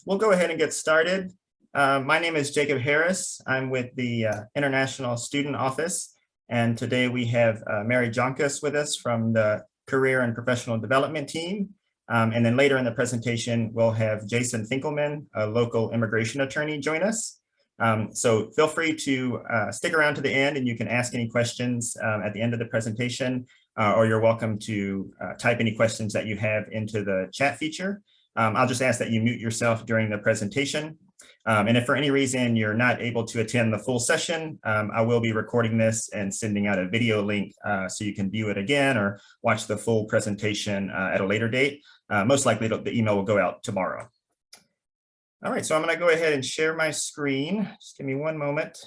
we'll go ahead and get started. My name is Jacob Harris. I'm with the International Student Office, and today we have Mary Jonkus with us from the Career and Professional Development team. And then later in the presentation, we'll have Jason Finkelman, a local immigration attorney, join us. So feel free to stick around to the end and you can ask any questions at the end of the presentation, or you're welcome to type any questions that you have into the chat feature. I'll just ask that you mute yourself during the presentation. And if for any reason you're not able to attend the full session, I will be recording this and sending out a video link so you can view it again or watch the full presentation at a later date. Most likely the email will go out tomorrow. All right, so I'm going to go ahead and share my screen. Just give me one moment.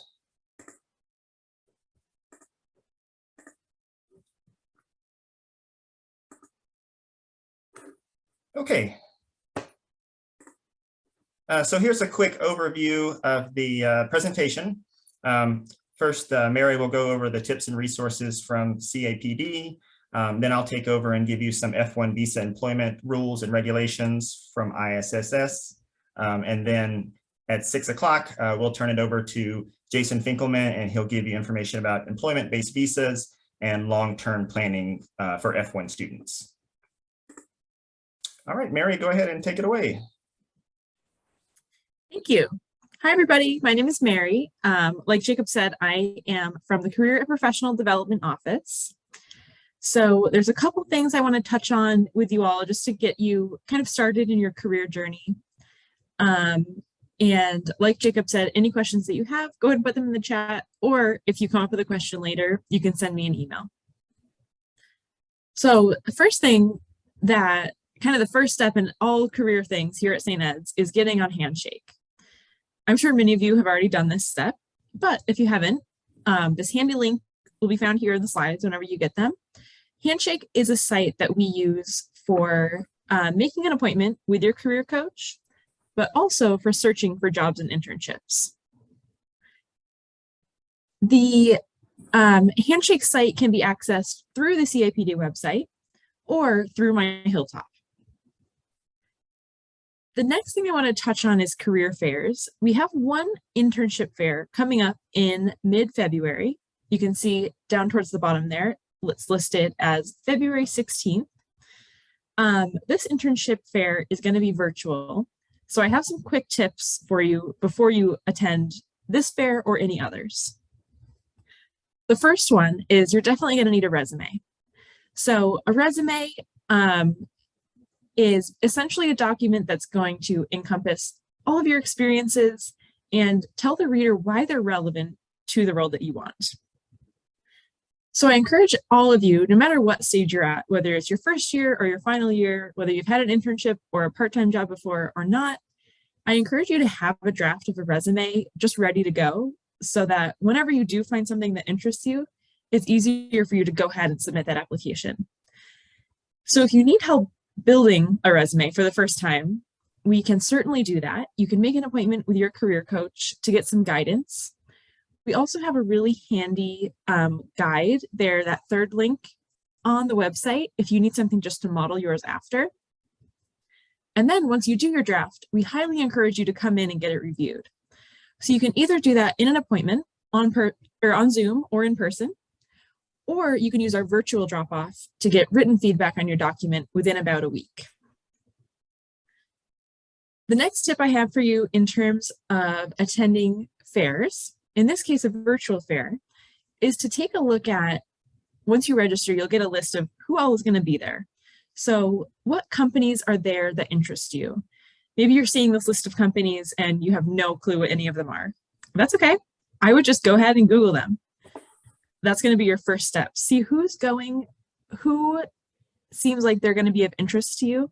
Okay. So here's a quick overview of the presentation. First, Mary will go over the tips and resources from CAPD. Then I'll take over and give you some F1 visa employment rules and regulations from ISS. And then at 6 o'clock, we'll turn it over to Jason Finkelman, and he'll give you information about employment-based visas and long-term planning for F1 students. All right, Mary, go ahead and take it away. Thank you. Hi, everybody. My name is Mary. Like Jacob said, I am from the Career and Professional Development Office. So there's a couple things I want to touch on with you all just to get you kind of started in your career journey. And like Jacob said, any questions that you have, go ahead and put them in the chat, or if you come up with a question later, you can send me an email. So the first thing that kind of the first step in all career things here at St. Ed's is getting on Handshake. I'm sure many of you have already done this step, but if you haven't, this handy link will be found here in the slides whenever you get them. Handshake is a site that we use for making an appointment with your career coach, but also for searching for jobs and internships. The Handshake site can be accessed through the CAPD website or through my Hilltop. The next thing I want to touch on is career fairs. We have one internship fair coming up in mid-February. You can see down towards the bottom there, it's listed as February 16th. This internship fair is going to be virtual. So I have some quick tips for you before you attend this fair or any others. The first one is you're definitely going to need a resume. So a resume is essentially a document that's going to encompass all of your experiences and tell the reader why they're relevant to the role that you want. So I encourage all of you, no matter what stage you're at, whether it's your first year or your final year, whether you've had an internship or a part-time job before or not, I encourage you to have a draft of a resume just ready to go so that whenever you do find something that interests you, it's easier for you to go ahead and submit that application. So if you need help building a resume for the first time, we can certainly do that. You can make an appointment with your career coach to get some guidance. We also have a really handy guide there, that third link on the website, if you need something just to model yours after. And then once you do your draft, we highly encourage you to come in and get it reviewed. So you can either do that in an appointment on Zoom or in person, or you can use our virtual drop-off to get written feedback on your document within about a week. The next tip I have for you in terms of attending fairs, in this case a virtual fair, is to take a look at, once you register, you'll get a list of who all is going to be there. So what companies are there that interest you? Maybe you're seeing this list of companies and you have no clue what any of them are. That's okay. I would just go ahead and Google them. That's going to be your first step. See who's going, who seems like they're going to be of interest to you,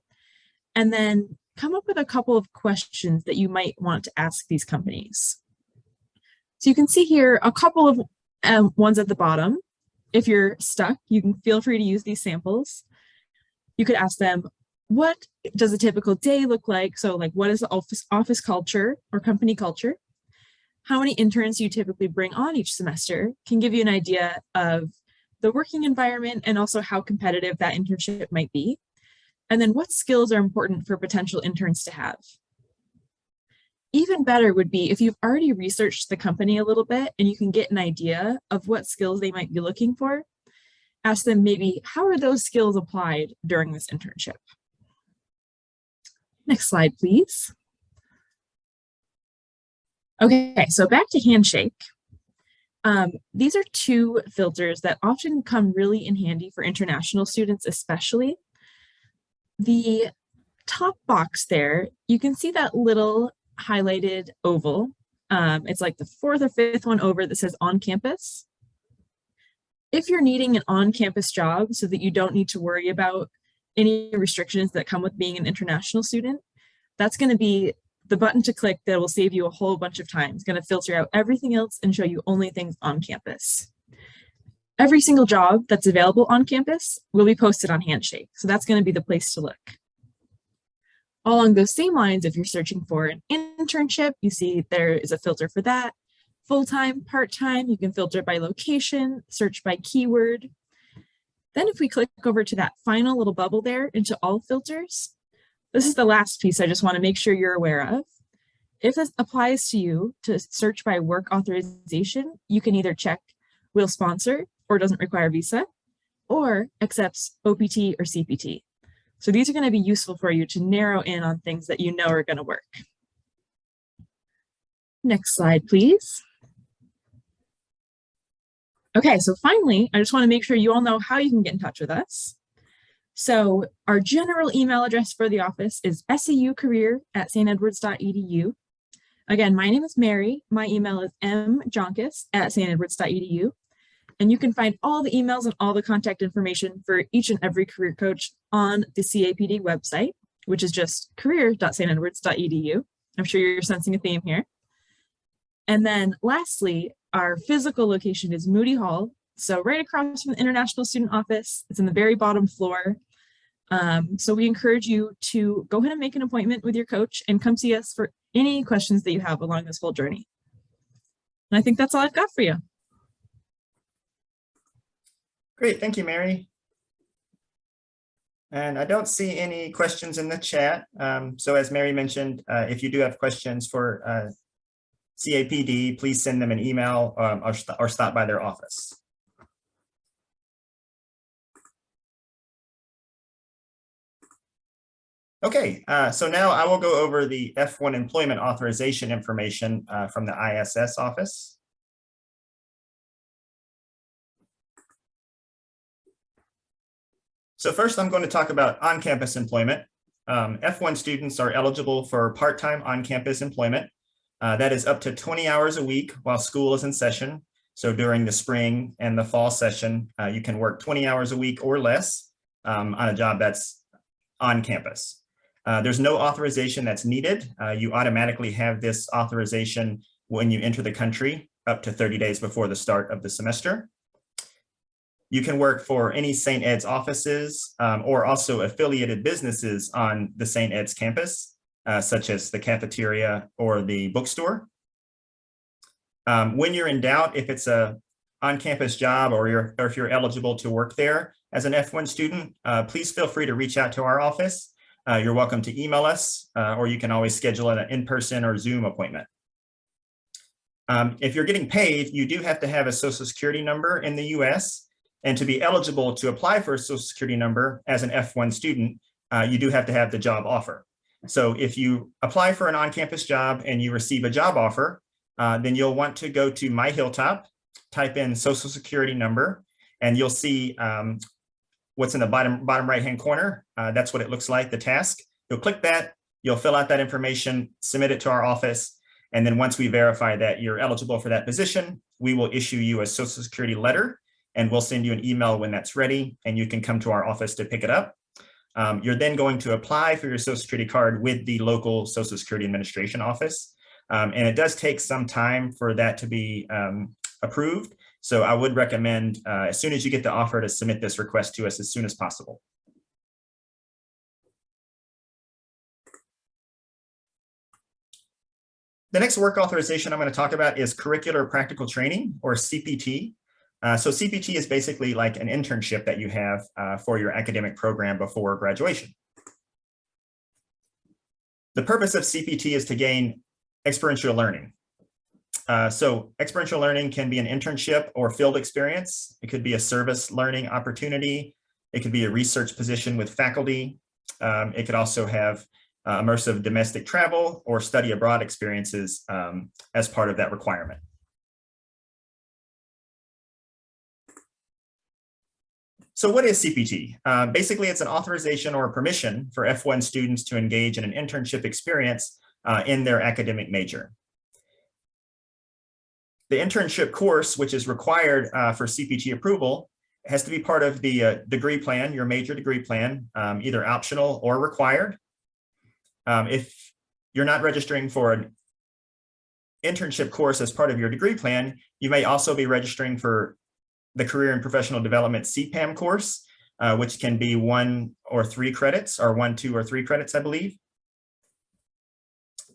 and then come up with a couple of questions that you might want to ask these companies. So you can see here a couple of ones at the bottom. If you're stuck, you can feel free to use these samples. You could ask them, what does a typical day look like? So like, what is the office culture or company culture? How many interns you typically bring on each semester can give you an idea of the working environment and also how competitive that internship might be. And then what skills are important for potential interns to have? even better would be if you've already researched the company a little bit and you can get an idea of what skills they might be looking for. Ask them maybe, how are those skills applied during this internship? Next slide, please. Okay, so back to Handshake. These are two filters that often come really in handy for international students, especially. The top box there, you can see that little highlighted oval. It's like the fourth or fifth one over that says on campus. If you're needing an on-campus job so that you don't need to worry about any restrictions that come with being an international student, that's going to be the button to click that will save you a whole bunch of time. It's going to filter out everything else and show you only things on campus. Every single job that's available on campus will be posted on Handshake, so that's going to be the place to look. Along those same lines, if you're searching for an internship, you see there is a filter for that. Full-time, part-time, you can filter by location, search by keyword. Then if we click over to that final little bubble there into all filters, this is the last piece I just want to make sure you're aware of. If this applies to you to search by work authorization, you can either check will sponsor or doesn't require visa, or accepts OPT or CPT. So these are going to be useful for you to narrow in on things that you know are going to work. Next slide, please. Okay, so finally, I just want to make sure you all know how you can get in touch with us. So our general email address for the office is saucareer@stedwards.edu. Again, my name is Mary. My email is mjonkis@stedwards.edu. And you can find all the emails and all the contact information for each and every career coach on the CAPD website, which is just career.stedwards.edu. I'm sure you're sensing a theme here. And then lastly, our physical location is Moody Hall. So right across from the International Student Office, it's in the very bottom floor. So we encourage you to go ahead and make an appointment with your coach and come see us for any questions that you have along this whole journey. And I think that's all I've got for you. Great, thank you, Mary. And I don't see any questions in the chat. So as Mary mentioned, if you do have questions for CAPD, please send them an email or stop by their office. Okay, so now I will go over the F1 employment authorization information from the ISS office. So first, I'm going to talk about on-campus employment. F1 students are eligible for part-time on-campus employment. That is up to 20 hours a week while school is in session. So during the spring and the fall session, you can work 20 hours a week or less on a job that's on campus. There's no authorization that's needed. You automatically have this authorization when you enter the country up to 30 days before the start of the semester. You can work for any St. Ed's offices or also affiliated businesses on the St. Ed's campus, such as the cafeteria or the bookstore. When you're in doubt if it's a on-campus job or if you're eligible to work there as an F1 student, please feel free to reach out to our office. You're welcome to email us, or you can always schedule an in-person or Zoom appointment. If you're getting paid, you do have to have a Social Security number in the US. And to be eligible to apply for a Social Security number as an F1 student, you do have to have the job offer. So if you apply for an on-campus job and you receive a job offer, then you'll want to go to My Hilltop, type in Social Security number, and you'll see what's in the bottom right-hand corner. That's what it looks like, the task. You'll click that, you'll fill out that information, submit it to our office, and then once we verify that you're eligible for that position, we will issue you a Social Security letter, and we'll send you an email when that's ready, and you can come to our office to pick it up. You're then going to apply for your Social Security card with the local Social Security Administration office. And it does take some time for that to be approved. So I would recommend as soon as you get the offer to submit this request to us as soon as possible. The next work authorization I'm going to talk about is curricular practical training, or CPT. So CPT is basically like an internship that you have for your academic program before graduation. The purpose of CPT is to gain experiential learning. So experiential learning can be an internship or field experience. It could be a service learning opportunity. It could be a research position with faculty. It could also have immersive domestic travel or study abroad experiences as part of that requirement. So what is CPT? Basically, it's an authorization or permission for F1 students to engage in an internship experience in their academic major. The internship course, which is required for CPT approval, has to be part of the degree plan, your major degree plan, either optional or required. If you're not registering for an internship course as part of your degree plan, you may also be registering for the Career and Professional Development CPAM course, which can be 1 or 3 credits, or 1, 2, or 3 credits, I believe.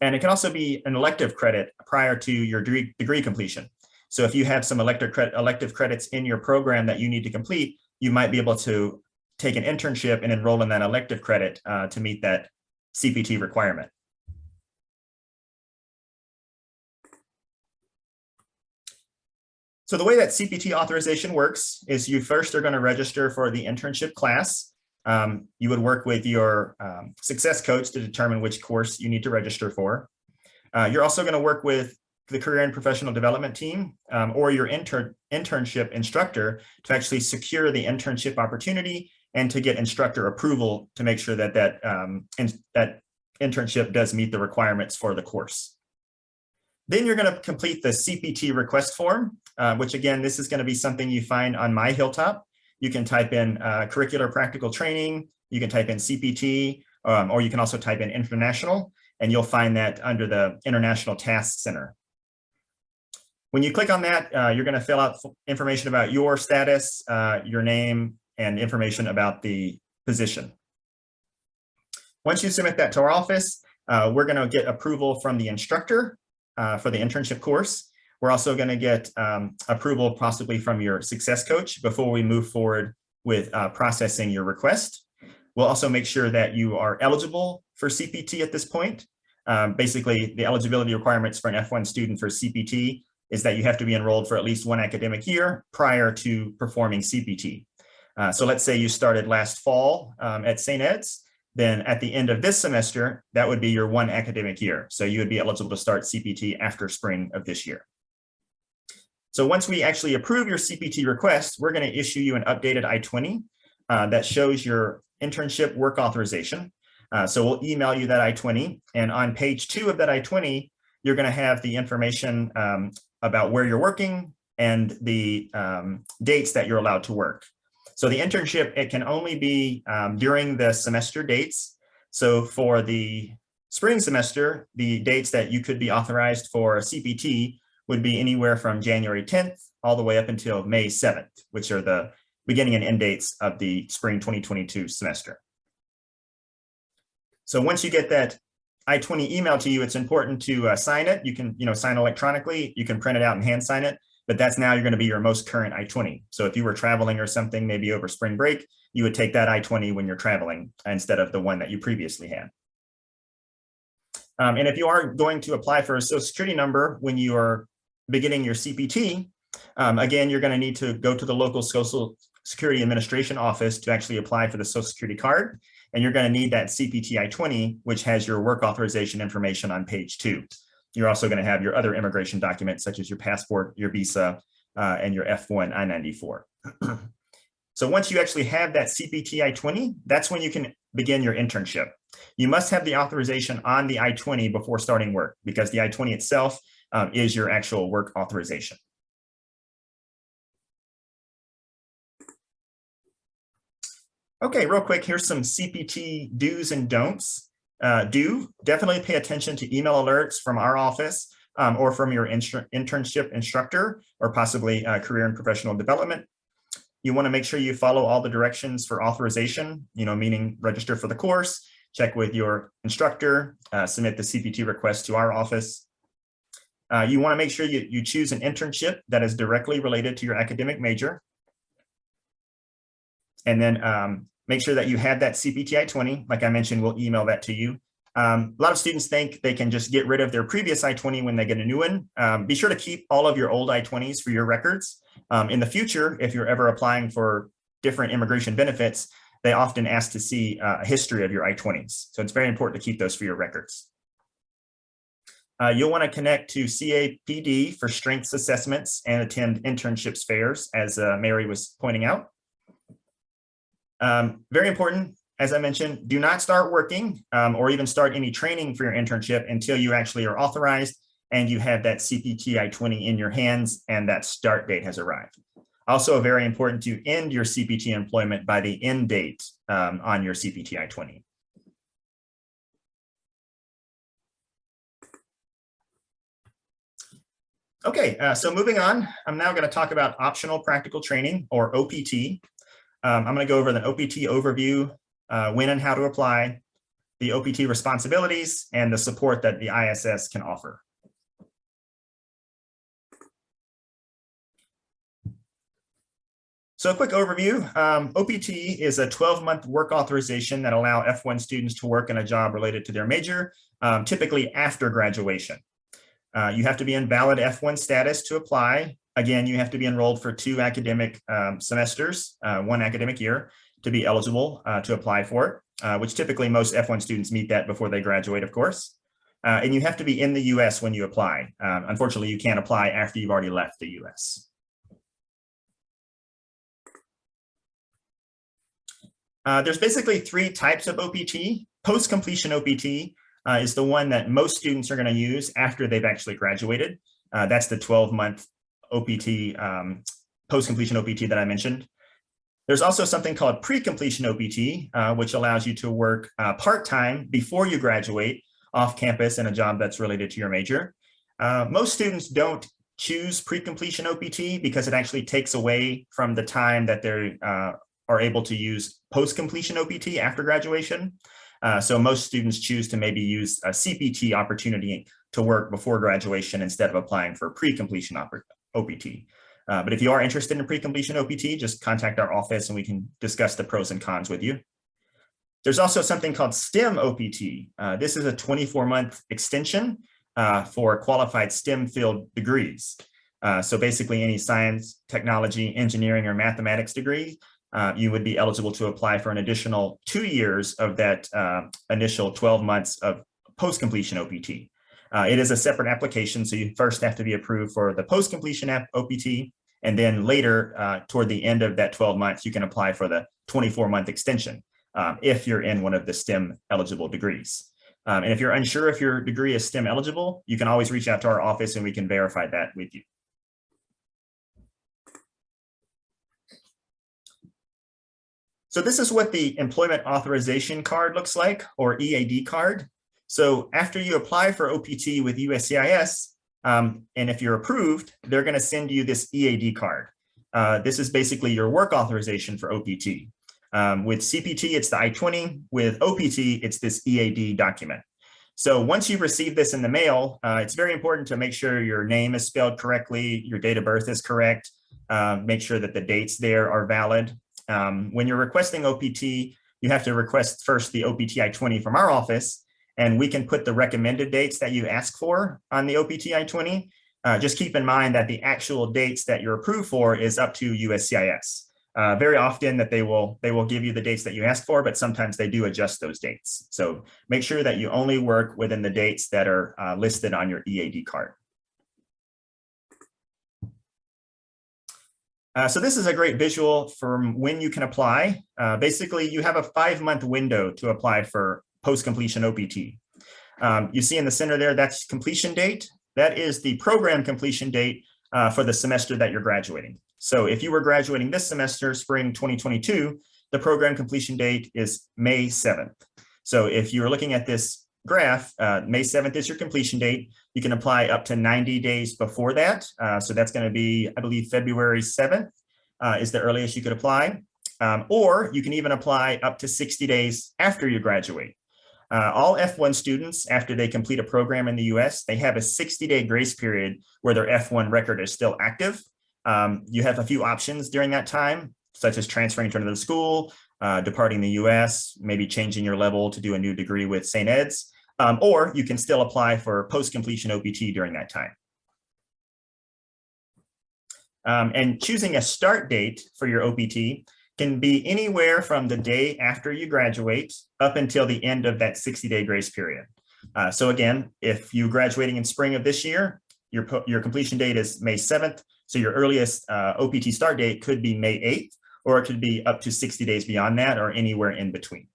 And it can also be an elective credit prior to your degree completion. So if you have some elective credits in your program that you need to complete, you might be able to take an internship and enroll in that elective credit to meet that CPT requirement. So the way that CPT authorization works is you first are going to register for the internship class. You would work with your success coach to determine which course you need to register for. You're also going to work with the Career and Professional Development team or your internship instructor to actually secure the internship opportunity and to get instructor approval to make sure that that internship does meet the requirements for the course. Then you're going to complete the CPT request form, which again, this is going to be something you find on My Hilltop. You can type in curricular practical training, you can type in CPT, or you can also type in international, and you'll find that under the International Task Center. When you click on that, you're going to fill out information about your status, your name, and information about the position. Once you submit that to our office, we're going to get approval from the instructor for the internship course. We're also going to get approval possibly from your success coach before we move forward with processing your request. We'll also make sure that you are eligible for CPT at this point. Basically, the eligibility requirements for an F1 student for CPT is that you have to be enrolled for at least 1 academic year prior to performing CPT. So let's say you started last fall at St. Ed's. Then at the end of this semester, that would be your 1 academic year. So you would be eligible to start CPT after spring of this year. So once we actually approve your CPT request, we're going to issue you an updated I-20 that shows your internship work authorization. So we'll email you that I-20. And on page 2 of that I-20, you're going to have the information about where you're working and the dates that you're allowed to work. So the internship, it can only be during the semester dates. So for the spring semester, the dates that you could be authorized for CPT would be anywhere from January 10th all the way up until May 7th, which are the beginning and end dates of the spring 2022 semester. So once you get that I-20 email to you, it's important to sign it. You can sign electronically, you can print it out and hand sign it. But that's now you're going to be your most current I-20. So if you were traveling or something, maybe over spring break, you would take that I-20 when you're traveling instead of the one that you previously had. And if you are going to apply for a Social Security number when you are beginning your CPT, again, you're going to need to go to the local Social Security Administration office to actually apply for the Social Security card. And you're going to need that CPT I-20, which has your work authorization information on page 2. You're also going to have your other immigration documents, such as your passport, your visa, and your F1 I-94. So once you actually have that CPT I-20, that's when you can begin your internship. You must have the authorization on the I-20 before starting work, because the I-20 itself is your actual work authorization. Okay, real quick, here's some CPT do's and don'ts. Definitely pay attention to email alerts from our office or from your internship instructor, or possibly career and professional development. You want to make sure you follow all the directions for authorization, meaning register for the course, check with your instructor, submit the CPT request to our office. You want to make sure you choose an internship that is directly related to your academic major. And then make sure that you have that CPT I-20. Like I mentioned, we'll email that to you. A lot of students think they can just get rid of their previous I-20 when they get a new one. Be sure to keep all of your old I-20s for your records. In the future, if you're ever applying for different immigration benefits, they often ask to see a history of your I-20s. So it's very important to keep those for your records. You'll want to connect to CAPD for strengths assessments and attend internships fairs, as Mary was pointing out. Very important, as I mentioned, do not start working or even start any training for your internship until you actually are authorized and you have that CPT I-20 in your hands and that start date has arrived. Also very important to end your CPT employment by the end date on your CPT I-20. Okay, so moving on, I'm now going to talk about optional practical training, or OPT. I'm going to go over the OPT overview, when and how to apply, the OPT responsibilities, and the support that the ISS can offer. So a quick overview, OPT is a 12-month work authorization that allow F1 students to work in a job related to their major, typically after graduation. You have to be in valid F1 status to apply. Again, you have to be enrolled for 2 academic semesters, 1 academic year, to be eligible to apply for it, which typically most F1 students meet that before they graduate, of course. And you have to be in the US when you apply. Unfortunately, you can't apply after you've already left the US. There's basically 3 types of OPT. Post-completion OPT is the one that most students are going to use after they've actually graduated. That's the 12-month OPT, post-completion OPT that I mentioned. There's also something called pre-completion OPT, which allows you to work part-time before you graduate off campus in a job that's related to your major. Most students don't choose pre-completion OPT because it actually takes away from the time that they are able to use post-completion OPT after graduation. So most students choose to maybe use a CPT opportunity to work before graduation instead of applying for pre-completion OPT. But if you are interested in pre-completion OPT, just contact our office and we can discuss the pros and cons with you. There's also something called STEM OPT. This is a 24-month extension for qualified STEM field degrees. So basically any science, technology, engineering, or mathematics degree, you would be eligible to apply for an additional 2 years of that initial 12 months of post-completion OPT. It is a separate application, so you first have to be approved for the post-completion OPT, and then later, toward the end of that 12 months, you can apply for the 24-month extension if you're in one of the STEM eligible degrees. And if you're unsure if your degree is STEM eligible, you can always reach out to our office and we can verify that with you. So this is what the employment authorization card looks like, or EAD card. So after you apply for OPT with USCIS, and if you're approved, they're going to send you this EAD card. This is basically your work authorization for OPT. With CPT, it's the I-20. With OPT, it's this EAD document. So once you receive this in the mail, it's very important to make sure your name is spelled correctly, your date of birth is correct, make sure that the dates there are valid. When you're requesting OPT, you have to request first the OPT I-20 from our office, and we can put the recommended dates that you ask for on the OPT I-20. Just keep in mind that the actual dates that you're approved for is up to USCIS. Very often that they will give you the dates that you ask for, but sometimes they do adjust those dates. So make sure that you only work within the dates that are listed on your EAD card. So this is a great visual from when you can apply. Basically, you have a 5-month window to apply for post-completion OPT. You see in the center there, that's completion date. That is the program completion date for the semester that you're graduating. So if you were graduating this semester, spring 2022, the program completion date is May 7th. So if you're looking at this graph, May 7th is your completion date. You can apply up to 90 days before that. So that's going to be, I believe, February 7th is the earliest you could apply. Or you can even apply up to 60 days after you graduate. All F1 students, after they complete a program in the US, they have a 60-day grace period where their F1 record is still active. You have a few options during that time, such as transferring to another school, departing the US, maybe changing your level to do a new degree with St. Ed's. or you can still apply for post-completion OPT during that time. And choosing a start date for your OPT can be anywhere from the day after you graduate up until the end of that 60-day grace period. So again, if you're graduating in spring of this year, your completion date is May 7th. So your earliest OPT start date could be May 8th, or it could be up to 60 days beyond that, or anywhere in between.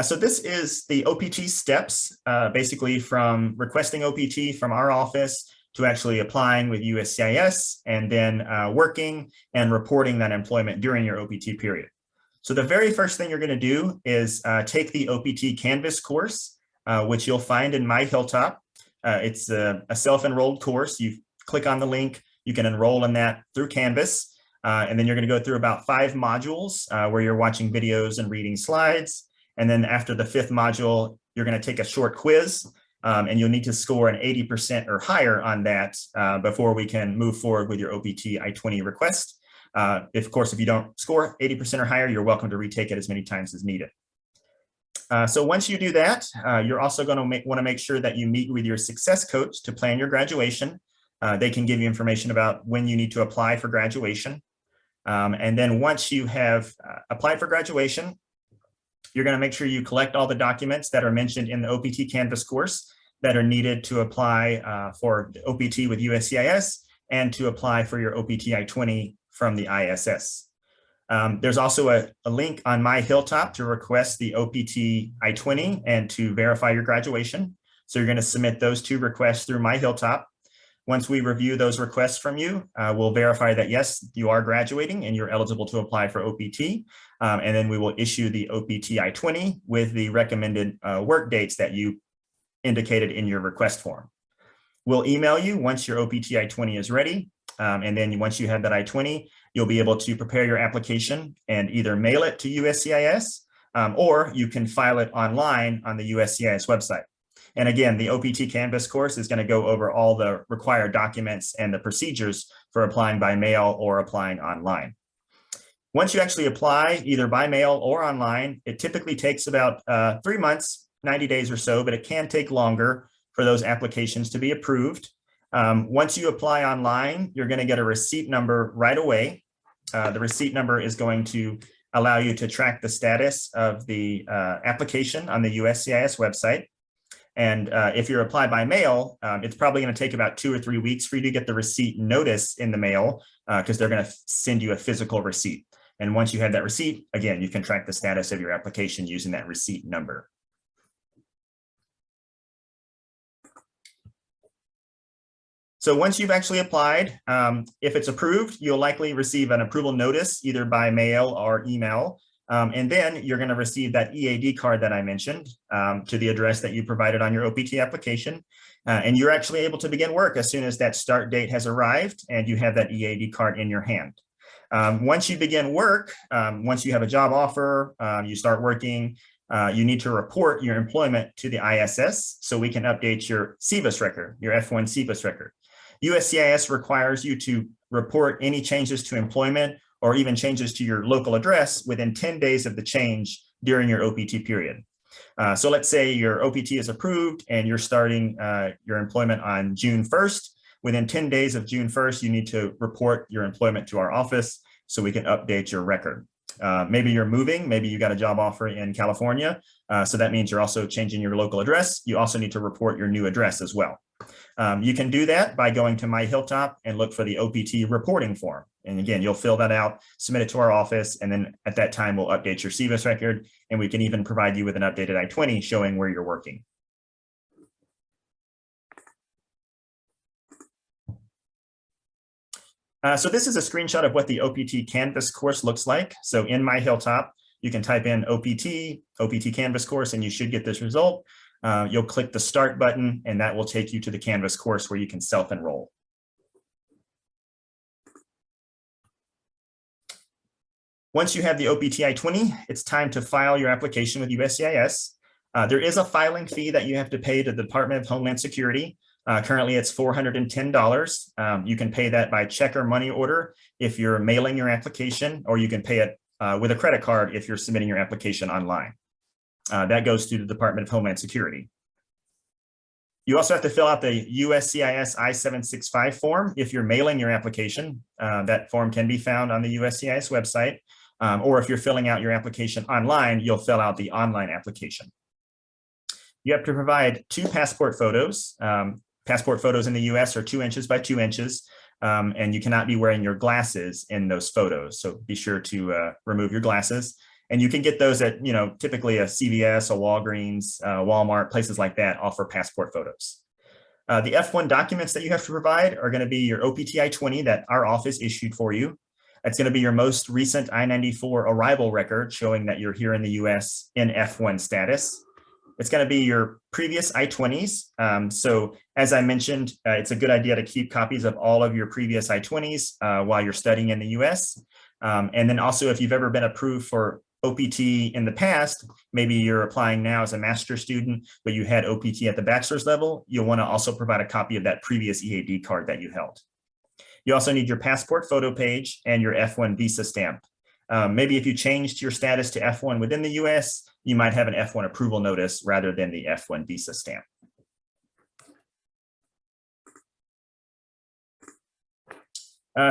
So this is the OPT steps, basically from requesting OPT from our office to actually applying with USCIS, and then working and reporting that employment during your OPT period. So the very first thing you're going to do is take the OPT Canvas course, which you'll find in My Hilltop. It's a self-enrolled course. You click on the link, you can enroll in that through Canvas, and then you're going to go through about 5 modules where you're watching videos and reading slides. And then after the 5th module, you're going to take a short quiz, and you'll need to score an 80% or higher on that before we can move forward with your OPT I-20 request. Of course, if you don't score 80% or higher, you're welcome to retake it as many times as needed. So once you do that, you're also going to want to make sure that you meet with your success coach to plan your graduation. They can give you information about when you need to apply for graduation. And then once you have applied for graduation, you're going to make sure you collect all the documents that are mentioned in the OPT Canvas course that are needed to apply for OPT with USCIS and to apply for your OPT I-20 from the ISS. There's also a link on My Hilltop to request the OPT I-20 and to verify your graduation. So you're going to submit those 2 requests through My Hilltop. Once we review those requests from you, we'll verify that, yes, you are graduating and you're eligible to apply for OPT. And then we will issue the OPT I-20 with the recommended work dates that you indicated in your request form. We'll email you once your OPT I-20 is ready. And then once you have that I-20, you'll be able to prepare your application and either mail it to USCIS, or you can file it online on the USCIS website. And again, the OPT Canvas course is going to go over all the required documents and the procedures for applying by mail or applying online. Once you actually apply either by mail or online, it typically takes about 3 months, 90 days or so, but it can take longer for those applications to be approved. Once you apply online, you're going to get a receipt number right away. The receipt number is going to allow you to track the status of the application on the USCIS website. And if you're applied by mail, it's probably going to take about 2 or 3 weeks for you to get the receipt notice in the mail, because they're going to send you a physical receipt. And once you have that receipt, again, you can track the status of your application using that receipt number. So once you've actually applied, if it's approved, you'll likely receive an approval notice either by mail or email. And then you're going to receive that EAD card that I mentioned to the address that you provided on your OPT application. And you're actually able to begin work as soon as that start date has arrived and you have that EAD card in your hand. Once you begin work, once you have a job offer, you start working, you need to report your employment to the ISS so we can update your CBUS record, your F1 CBUS record. USCIS requires you to report any changes to employment or even changes to your local address within 10 days of the change during your OPT period. So let's say your OPT is approved and you're starting your employment on June 1st. Within 10 days of June 1st, you need to report your employment to our office so we can update your record. Maybe you're moving, maybe you got a job offer in California. So that means you're also changing your local address. You also need to report your new address as well. You can do that by going to My Hilltop and look for the OPT reporting form. And again, you'll fill that out, submit it to our office, and then at that time, we'll update your CBUS record, and we can even provide you with an updated I-20 showing where you're working. So this is a screenshot of what the OPT Canvas course looks like. So in My Hilltop, you can type in OPT Canvas course, and you should get this result. You'll click the Start button, and that will take you to the Canvas course where you can self-enroll. Once you have the OPT I-20, it's time to file your application with USCIS. There is a filing fee that you have to pay to the Department of Homeland Security. Currently, it's $410. You can pay that by check or money order if you're mailing your application, or you can pay it with a credit card if you're submitting your application online. That goes to the Department of Homeland Security. You also have to fill out the USCIS I-765 form if you're mailing your application. That form can be found on the USCIS website, or if you're filling out your application online, you'll fill out the online application. You have to provide 2 passport photos. Passport photos in the US are 2 inches by 2 inches, and you cannot be wearing your glasses in those photos. So be sure to remove your glasses. And you can get those at, typically a CVS, a Walgreens, Walmart, places like that offer passport photos. The F1 documents that you have to provide are going to be your OPT I-20 that our office issued for you. It's going to be your most recent I-94 arrival record showing that you're here in the US in F1 status. It's going to be your previous I-20s. So as I mentioned, it's a good idea to keep copies of all of your previous I-20s while you're studying in the US. And then also if you've ever been approved for OPT in the past, maybe you're applying now as a master's student, but you had OPT at the bachelor's level, you'll want to also provide a copy of that previous EAD card that you held. You also need your passport photo page and your F1 visa stamp. Maybe if you changed your status to F1 within the US, you might have an F1 approval notice rather than the F1 visa stamp.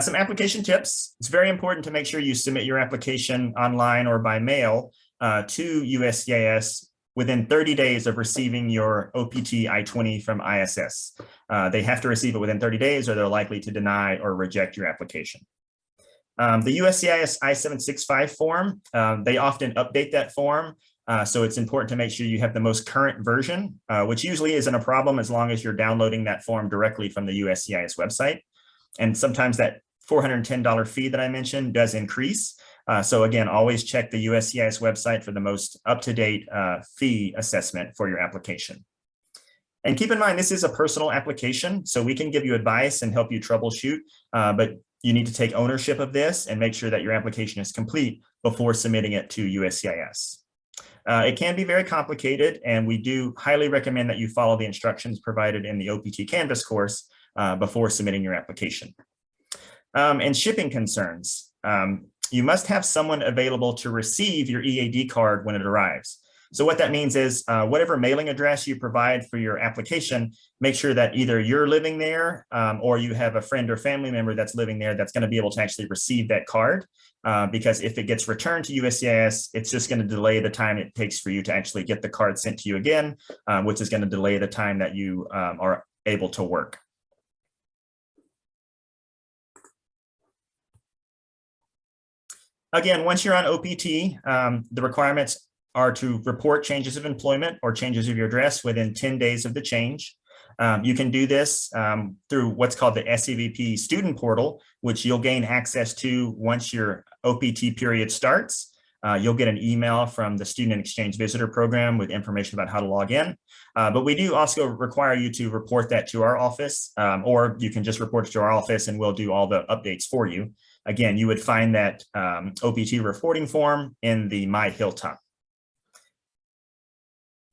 Some application tips. It's very important to make sure you submit your application online or by mail to USCIS within 30 days of receiving your OPT I-20 from ISS. They have to receive it within 30 days or they're likely to deny or reject your application. The USCIS I-765 form, they often update that form. So it's important to make sure you have the most current version, which usually isn't a problem as long as you're downloading that form directly from the USCIS website. And sometimes that $410 fee that I mentioned does increase. So again, always check the USCIS website for the most up-to-date fee assessment for your application. And keep in mind, this is a personal application, so we can give you advice and help you troubleshoot, but you need to take ownership of this and make sure that your application is complete before submitting it to USCIS. It can be very complicated, and we do highly recommend that you follow the instructions provided in the OPT Canvas course before submitting your application. And shipping concerns. You must have someone available to receive your EAD card when it arrives. So what that means is whatever mailing address you provide for your application, make sure that either you're living there or you have a friend or family member that's living there that's going to be able to actually receive that card. Because if it gets returned to USCIS, it's just going to delay the time it takes for you to actually get the card sent to you again, which is going to delay the time that you are able to work. Again, once you're on OPT, the requirements are to report changes of employment or changes of your address within 10 days of the change. You can do this through what's called the SEVP student portal, which you'll gain access to once your OPT period starts. You'll get an email from the Student Exchange Visitor Program with information about how to log in. But we do also require you to report that to our office, or you can just report it to our office and we'll do all the updates for you. Again, you would find that OPT reporting form in the My Hilltop.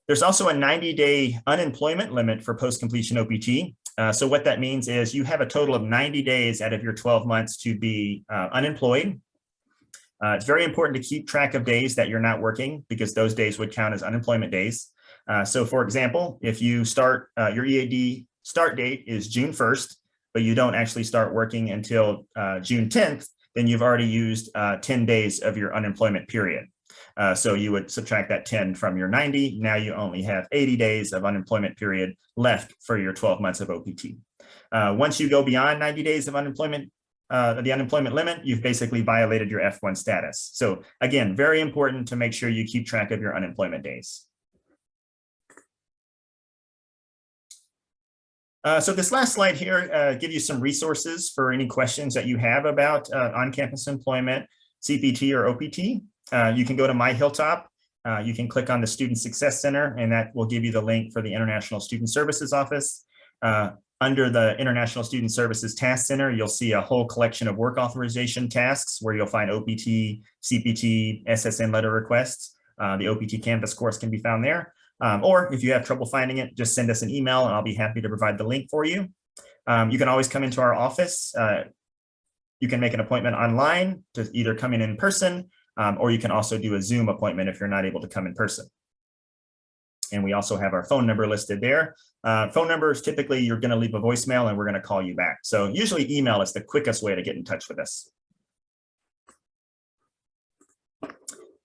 There's also a 90-day unemployment limit for post-completion OPT. So what that means is you have a total of 90 days out of your 12 months to be unemployed. It's very important to keep track of days that you're not working because those days would count as unemployment days. So for example, if you start, your EAD start date is June 1st, but you don't actually start working until June 10th, then you've already used 10 days of your unemployment period. So you would subtract that 10 from your 90. Now you only have 80 days of unemployment period left for your 12 months of OPT. Once you go beyond 90 days of unemployment, the unemployment limit, you've basically violated your F1 status. So again, very important to make sure you keep track of your unemployment days. So this last slide here gives you some resources for any questions that you have about on-campus employment, CPT or OPT. You can go to My Hilltop. You can click on the Student Success Center, and that will give you the link for the International Student Services Office. Under the International Student Services Task Center, you'll see a whole collection of work authorization tasks where you'll find OPT, CPT, SSN letter requests. The OPT Canvas course can be found there. Or if you have trouble finding it, just send us an email and I'll be happy to provide the link for you. You can always come into our office. You can make an appointment online to either come in person or you can also do a Zoom appointment if you're not able to come in person. And we also have our phone number listed there. Phone numbers, typically you're going to leave a voicemail and we're going to call you back. So usually email is the quickest way to get in touch with us.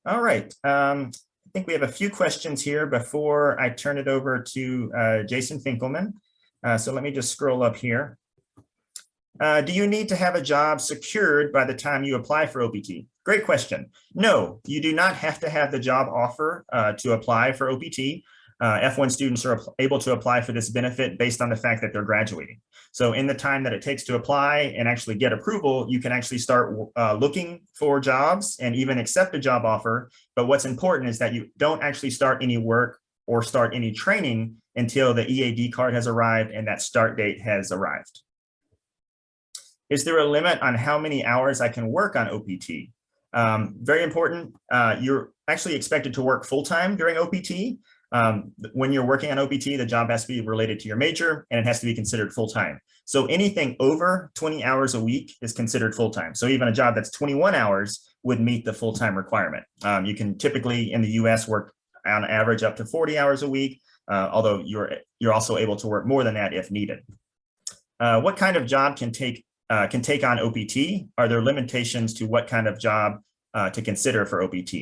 All right. I think we have a few questions here before I turn it over to Jason Finkelman. So let me just scroll up here. Do you need to have a job secured by the time you apply for OPT? Great question. No, you do not have to have the job offer to apply for OPT. F1 students are able to apply for this benefit based on the fact that they're graduating. So in the time that it takes to apply and actually get approval, you can actually start looking for jobs and even accept a job offer. But what's important is that you don't actually start any work or start any training until the EAD card has arrived and that start date has arrived. Is there a limit on how many hours I can work on OPT? Very important. You're actually expected to work full-time during OPT. When you're working on OPT, the job has to be related to your major and it has to be considered full-time. So anything over 20 hours a week is considered full-time. So even a job that's 21 hours would meet the full-time requirement. You can typically in the US work on average up to 40 hours a week, although you're also able to work more than that if needed. What kind of job can take on OPT? Are there limitations to what kind of job to consider for OPT?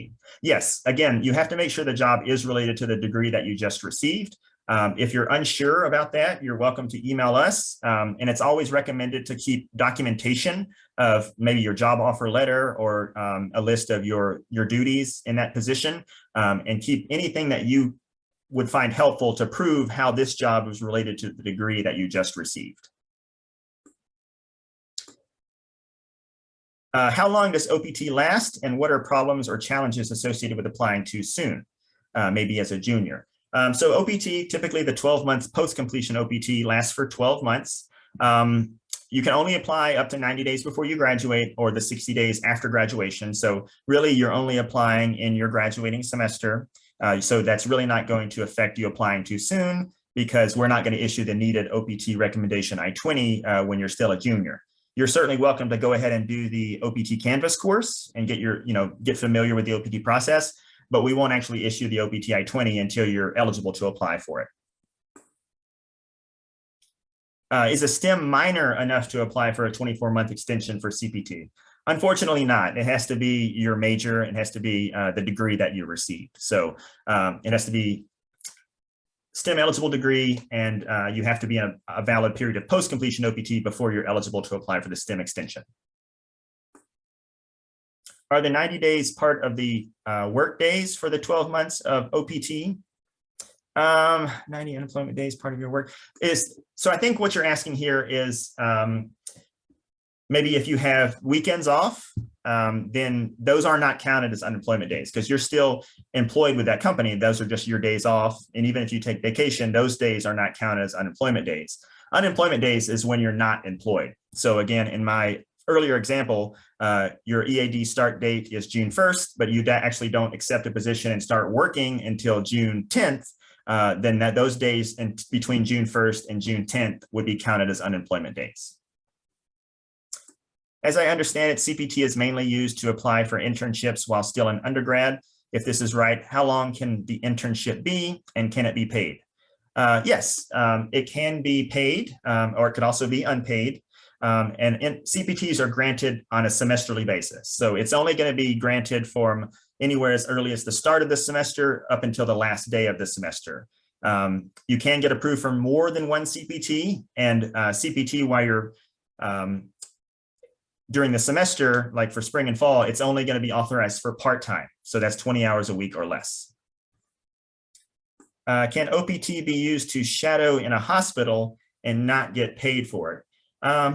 Yes, again, you have to make sure the job is related to the degree that you just received. If you're unsure about that, you're welcome to email us. And it's always recommended to keep documentation of maybe your job offer letter or a list of your duties in that position, and keep anything that you would find helpful to prove how this job is related to the degree that you just received. How long does OPT last, and what are problems or challenges associated with applying too soon, maybe as a junior? So OPT, typically the 12 months post-completion OPT lasts for 12 months. You can only apply up to 90 days before you graduate or the 60 days after graduation. So really you're only applying in your graduating semester. So that's really not going to affect you applying too soon because we're not going to issue the needed OPT recommendation I-20 when you're still a junior. You're certainly welcome to go ahead and do the OPT Canvas course and get familiar with the OPT process, but we won't actually issue the OPT I-20 until you're eligible to apply for it. Is a STEM minor enough to apply for a 24-month extension for CPT? Unfortunately not. It has to be your major. It has to be the degree that you received. So it has to be STEM eligible degree, and you have to be in a valid period of post-completion OPT before you're eligible to apply for the STEM extension. Are the 90 days part of the work days for the 12 months of OPT? 90 unemployment days part of your work is, so I think what you're asking here is maybe if you have weekends off, then those are not counted as unemployment days because you're still employed with that company. Those are just your days off. And even if you take vacation, those days are not counted as unemployment days. Unemployment days is when you're not employed. So again, in my earlier example, your EAD start date is June 1st, but you actually don't accept a position and start working until June 10th, then those days in between June 1st and June 10th would be counted as unemployment days. As I understand it, CPT is mainly used to apply for internships while still in undergrad. If this is right, how long can the internship be and can it be paid? Yes, it can be paid or it could also be unpaid. And CPTs are granted on a semesterly basis. So it's only going to be granted from anywhere as early as the start of the semester up until the last day of the semester. You can get approved for more than one CPT, and CPT while you're during the semester, like for spring and fall, it's only going to be authorized for part-time. So that's 20 hours a week or less. Can OPT be used to shadow in a hospital and not get paid for it?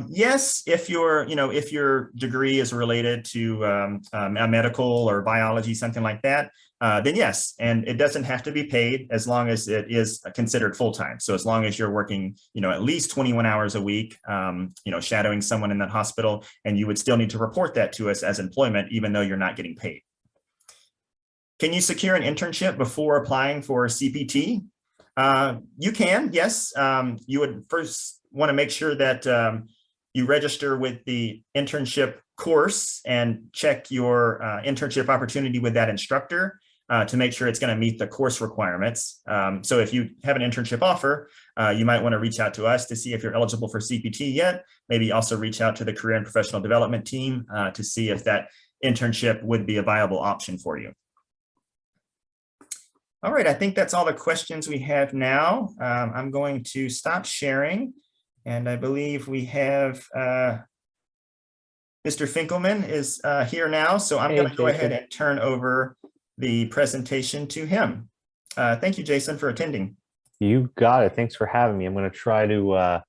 Yes, if your degree is related to a medical or biology, something like that, then yes, and it doesn't have to be paid as long as it is considered full-time. So as long as you're working, at least 21 hours a week, shadowing someone in that hospital, and you would still need to report that to us as employment, even though you're not getting paid. Can you secure an internship before applying for CPT? You can, yes. You would first want to make sure that you register with the internship course and check your internship opportunity with that instructor to make sure it's going to meet the course requirements. So if you have an internship offer, you might want to reach out to us to see if you're eligible for CPT yet. Maybe also reach out to the Career and Professional Development team to see if that internship would be a viable option for you. All right, I think that's all the questions we have now. I'm going to stop sharing, and I believe we have Mr. Finkelman is here now, so I'm going to go ahead and turn over the presentation to him. Thank you, Jason, for attending. You got it. Thanks for having me. I'm going to try to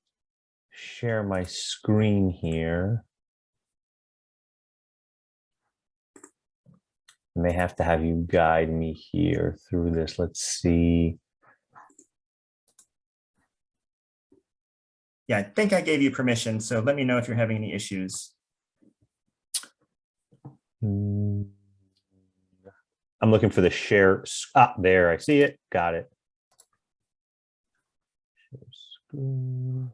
share my screen here. I may have to have you guide me here through this. Let's see. Yeah, I think I gave you permission, so let me know if you're having any issues. I'm looking for the share. There, I see it. Got it. Share screen.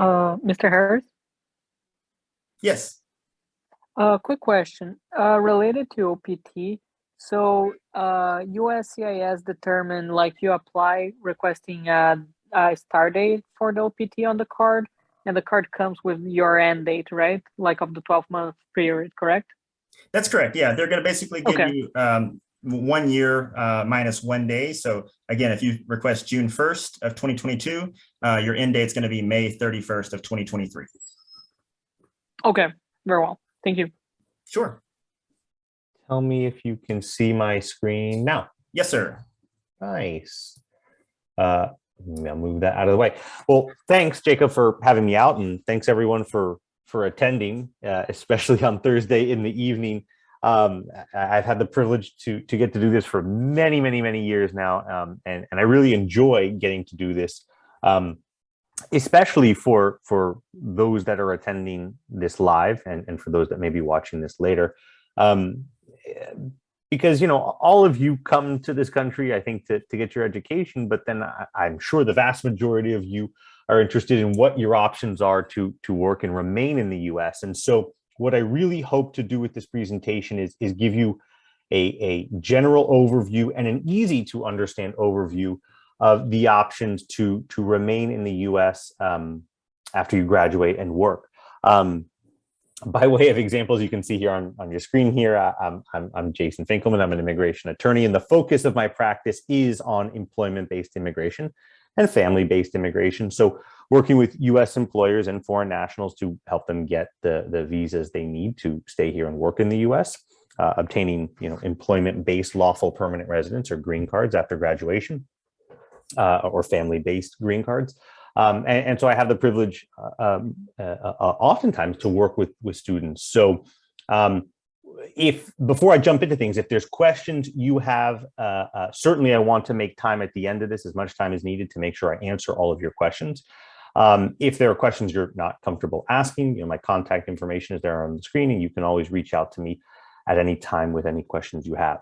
Mr. Harris? Yes. Quick question related to OPT. So USCIS determined like you apply requesting a start date for the OPT on the card, and the card comes with your end date, right? Like of the 12-month period, correct? That's correct. Yeah, they're going to basically give you 1 year minus 1 day. So again, if you request June 1st of 2022, your end date is going to be May 31st of 2023. Okay, very well. Thank you. Sure. Tell me if you can see my screen now. Yes, sir. Nice. I'll move that out of the way. Well, thanks, Jacob, for having me out, and thanks everyone for attending, especially on Thursday in the evening. I've had the privilege to get to do this for many, many, many years now, and I really enjoy getting to do this, especially for those that are attending this live and for those that may be watching this later. Because, you know, all of you come to this country, I think, to get your education, but then I'm sure the vast majority of you are interested in what your options are to work and remain in the US. And so what I really hope to do with this presentation is give you a general overview and an easy to understand overview of the options to remain in the US after you graduate and work. By way of examples, you can see here on your screen here, I'm Jason Finkelman. I'm an immigration attorney, and the focus of my practice is on employment-based immigration and family-based immigration. So working with US employers and foreign nationals to help them get the visas they need to stay here and work in the US, obtaining, you know, employment-based lawful permanent residence or green cards after graduation, or family-based green cards. And so I have the privilege oftentimes to work with students. So before I jump into things, if there's questions you have, certainly I want to make time at the end of this, as much time as needed, to make sure I answer all of your questions. If there are questions you're not comfortable asking, you know, my contact information is there on the screen, and you can always reach out to me at any time with any questions you have.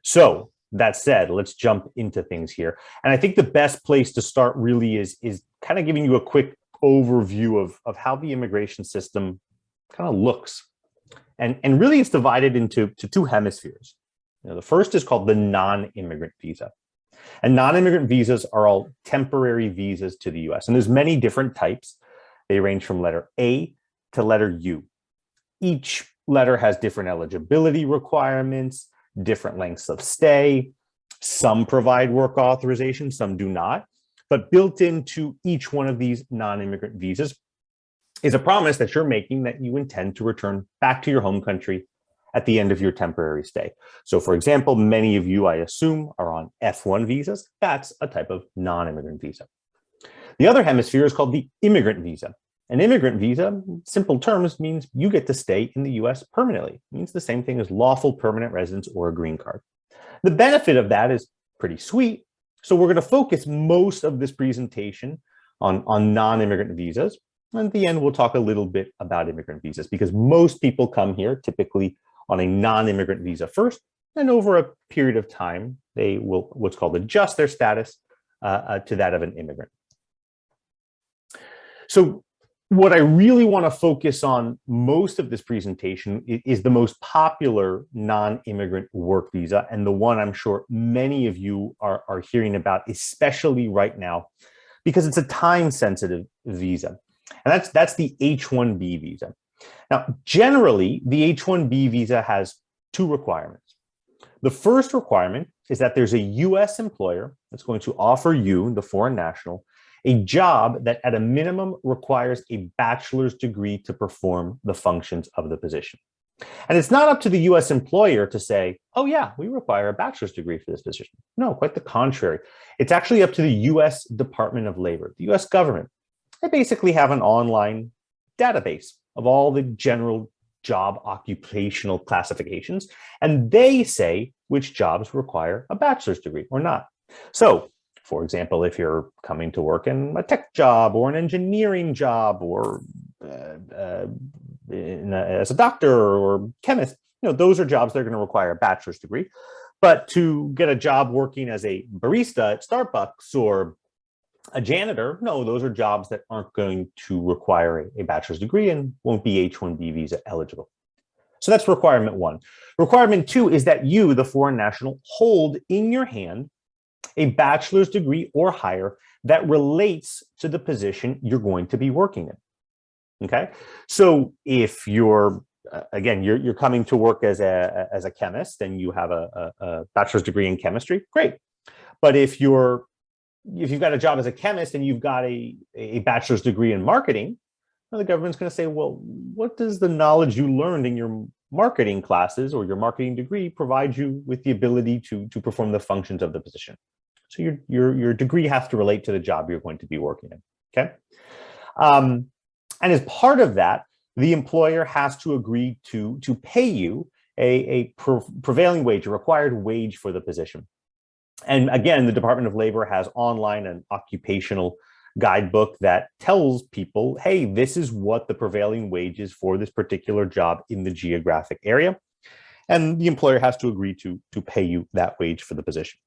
So that said, let's jump into things here. And I think the best place to start really is kind of giving you a quick overview of how the immigration system kind of looks. And really it's divided into two hemispheres. You know, the first is called the non-immigrant visa. And non-immigrant visas are all temporary visas to the US. And there's many different types. They range from letter A to letter U. Each letter has different eligibility requirements, different lengths of stay. Some provide work authorization, some do not. But built into each one of these non-immigrant visas is a promise that you're making that you intend to return back to your home country at the end of your temporary stay. So for example, many of you, I assume, are on F1 visas. That's a type of non-immigrant visa. The other hemisphere is called the immigrant visa. An immigrant visa, simple terms, means you get to stay in the US permanently. It means the same thing as lawful permanent residence or a green card. The benefit of that is pretty sweet. So we're going to focus most of this presentation on non-immigrant visas. And at the end, we'll talk a little bit about immigrant visas, because most people come here typically on a non-immigrant visa first, and over a period of time, they will what's called adjust their status to that of an immigrant. So what I really want to focus on most of this presentation is the most popular non-immigrant work visa, and the one I'm sure many of you are hearing about, especially right now, because it's a time-sensitive visa. And that's the H-1B visa. Now, generally, the H-1B visa has two requirements. The first requirement is that there's a US employer that's going to offer you, the foreign national, a job that at a minimum requires a bachelor's degree to perform the functions of the position. And it's not up to the US employer to say, oh yeah, we require a bachelor's degree for this position. No, quite the contrary. It's actually up to the US Department of Labor, the US government. They basically have an online database of all the general job occupational classifications, and they say which jobs require a bachelor's degree or not. So, for example, if you're coming to work in a tech job or an engineering job or as a doctor or chemist, those are jobs that are going to require a bachelor's degree. But to get a job working as a barista at Starbucks or a janitor, no, those are jobs that aren't going to require a bachelor's degree and won't be H-1B visa eligible. So that's requirement one. Requirement two is that you, the foreign national, hold in your hand a bachelor's degree or higher that relates to the position you're going to be working in. Okay, so if you're again, you're coming to work as a chemist and you have a bachelor's degree in chemistry, great. But if you've got a job as a chemist and you've got a bachelor's degree in marketing, well, the government's going to say, well, what does the knowledge you learned in your marketing classes or your marketing degree provide you with the ability to perform the functions of the position? So your degree has to relate to the job you're going to be working in, okay? And as part of that, the employer has to agree to pay you a prevailing wage, a required wage for the position. And again, the Department of Labor has online an occupational guidebook that tells people, hey, this is what the prevailing wage is for this particular job in the geographic area. And the employer has to agree to pay you that wage for the position.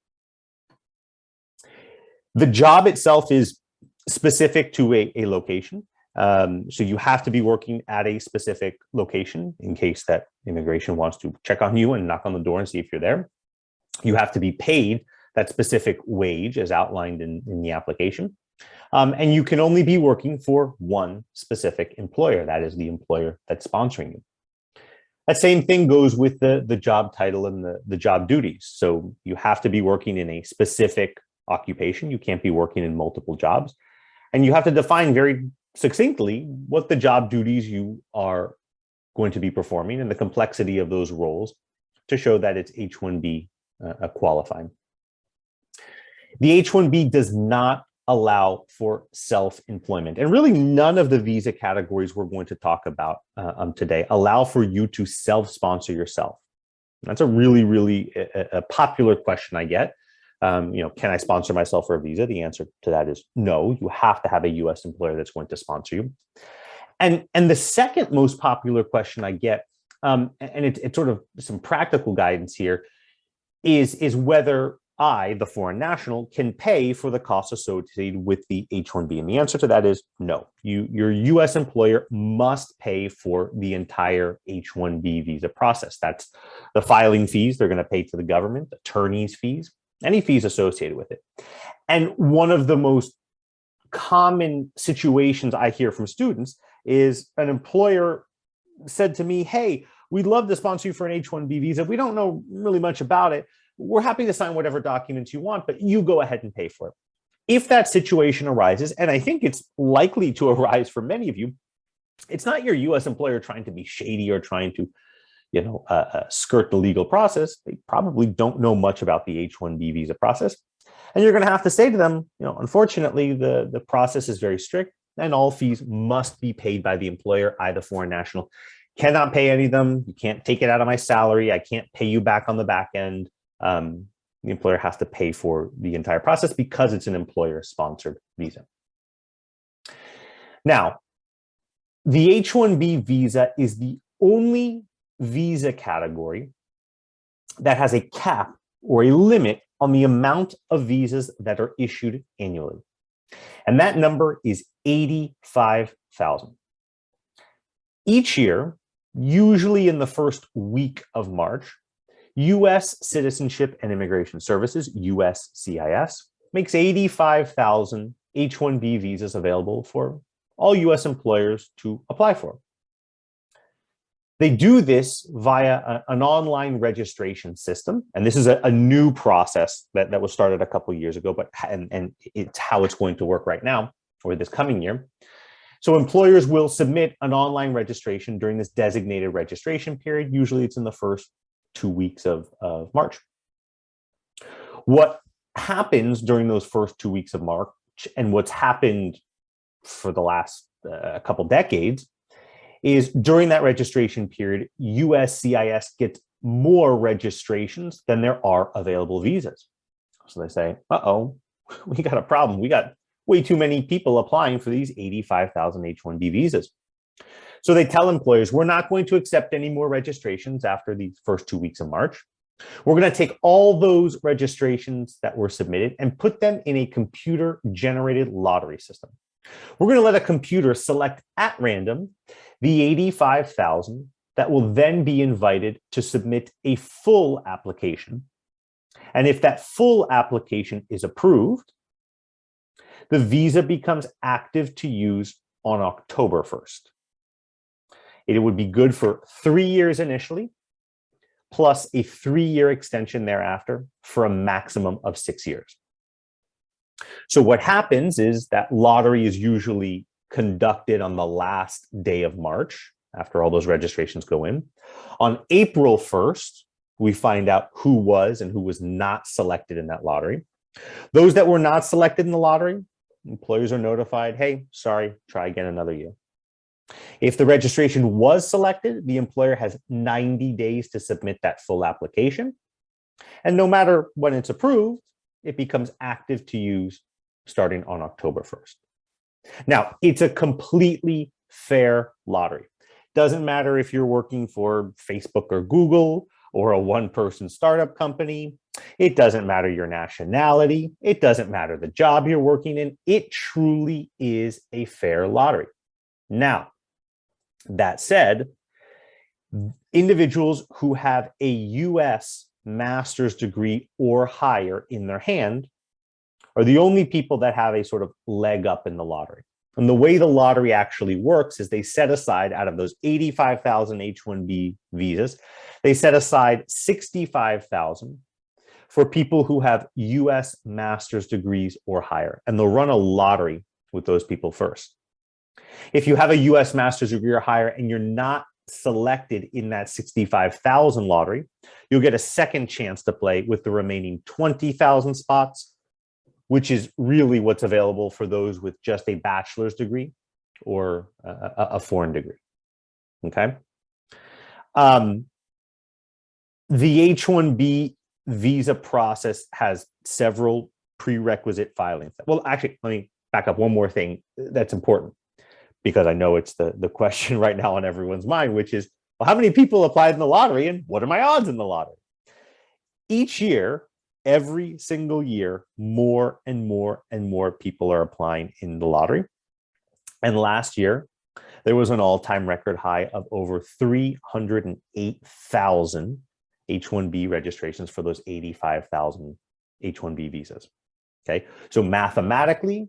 The job itself is specific to a location. So you have to be working at a specific location in case that immigration wants to check on you and knock on the door and see if you're there. You have to be paid that specific wage as outlined in the application. And you can only be working for one specific employer. That is the employer that's sponsoring you. That same thing goes with the job title and the job duties. So you have to be working in a specific occupation. You can't be working in multiple jobs. And you have to define very succinctly what the job duties you are going to be performing and the complexity of those roles to show that it's H-1B qualifying. The H-1B does not allow for self-employment. And really none of the visa categories we're going to talk about today allow for you to self-sponsor yourself. That's a really, really a popular question I get. Can I sponsor myself for a visa? The answer to that is no. You have to have a US employer that's going to sponsor you. And the second most popular question I get, and it's sort of some practical guidance here, is whether I, the foreign national, can pay for the costs associated with the H-1B. And the answer to that is no. Your US employer must pay for the entire H-1B visa process. That's the filing fees they're going to pay to the government, attorney's fees, any fees associated with it. And one of the most common situations I hear from students is an employer said to me, hey, we'd love to sponsor you for an H-1B visa. We don't know really much about it. We're happy to sign whatever documents you want, but you go ahead and pay for it. If that situation arises, and I think it's likely to arise for many of you, it's not your US employer trying to be shady or trying to skirt the legal process. They probably don't know much about the H-1B visa process. And you're going to have to say to them, unfortunately, the process is very strict and all fees must be paid by the employer. I, the foreign national, cannot pay any of them. You can't take it out of my salary. I can't pay you back on the back end. The employer has to pay for the entire process because it's an employer-sponsored visa. Now, the H-1B visa is the only visa category that has a cap or a limit on the amount of visas that are issued annually. And that number is 85,000. Each year, usually in the first week of March, U.S. Citizenship and Immigration Services, USCIS, makes 85,000 H-1B visas available for all U.S. employers to apply for. They do this via an online registration system. And this is a new process that was started a couple of years ago, but and it's how it's going to work right now or this coming year. So employers will submit an online registration during this designated registration period. Usually it's in the first 2 weeks of March. What happens during those first 2 weeks of March, and what's happened for the last couple decades, is during that registration period, USCIS gets more registrations than there are available visas. So they say, uh-oh, we got a problem. We got way too many people applying for these 85,000 H-1B visas. So they tell employers, we're not going to accept any more registrations after the first 2 weeks of March. We're going to take all those registrations that were submitted and put them in a computer-generated lottery system. We're going to let a computer select at random the 85,000 that will then be invited to submit a full application. And if that full application is approved, the visa becomes active to use on October 1st. It would be good for 3 years initially, plus a 3-year extension thereafter for a maximum of 6 years. So what happens is that lottery is usually conducted on the last day of March, after all those registrations go in. On April 1st, we find out who was and who was not selected in that lottery. Those that were not selected in the lottery, employers are notified, hey, sorry, try again another year. If the registration was selected, the employer has 90 days to submit that full application. And no matter when it's approved, it becomes active to use starting on October 1st. Now, it's a completely fair lottery. Doesn't matter if you're working for Facebook or Google or a one-person startup company. It doesn't matter your nationality. It doesn't matter the job you're working in. It truly is a fair lottery. Now, that said, individuals who have a U.S. master's degree or higher in their hand are the only people that have a sort of leg up in the lottery. And the way the lottery actually works is they set aside, out of those 85,000 H-1B visas, they set aside 65,000 for people who have U.S. master's degrees or higher. And they'll run a lottery with those people first. If you have a U.S. master's degree or higher and you're not selected in that 65,000 lottery, you'll get a second chance to play with the remaining 20,000 spots, which is really what's available for those with just a bachelor's degree or a foreign degree. Okay. The H-1B visa process has several prerequisite filings. Well, actually, let me back up one more thing that's important, because I know it's the question right now on everyone's mind, which is, well, how many people applied in the lottery and what are my odds in the lottery? Each year, every single year, more and more and more people are applying in the lottery. And last year, there was an all-time record high of over 308,000 H-1B registrations for those 85,000 H-1B visas. Okay, so mathematically,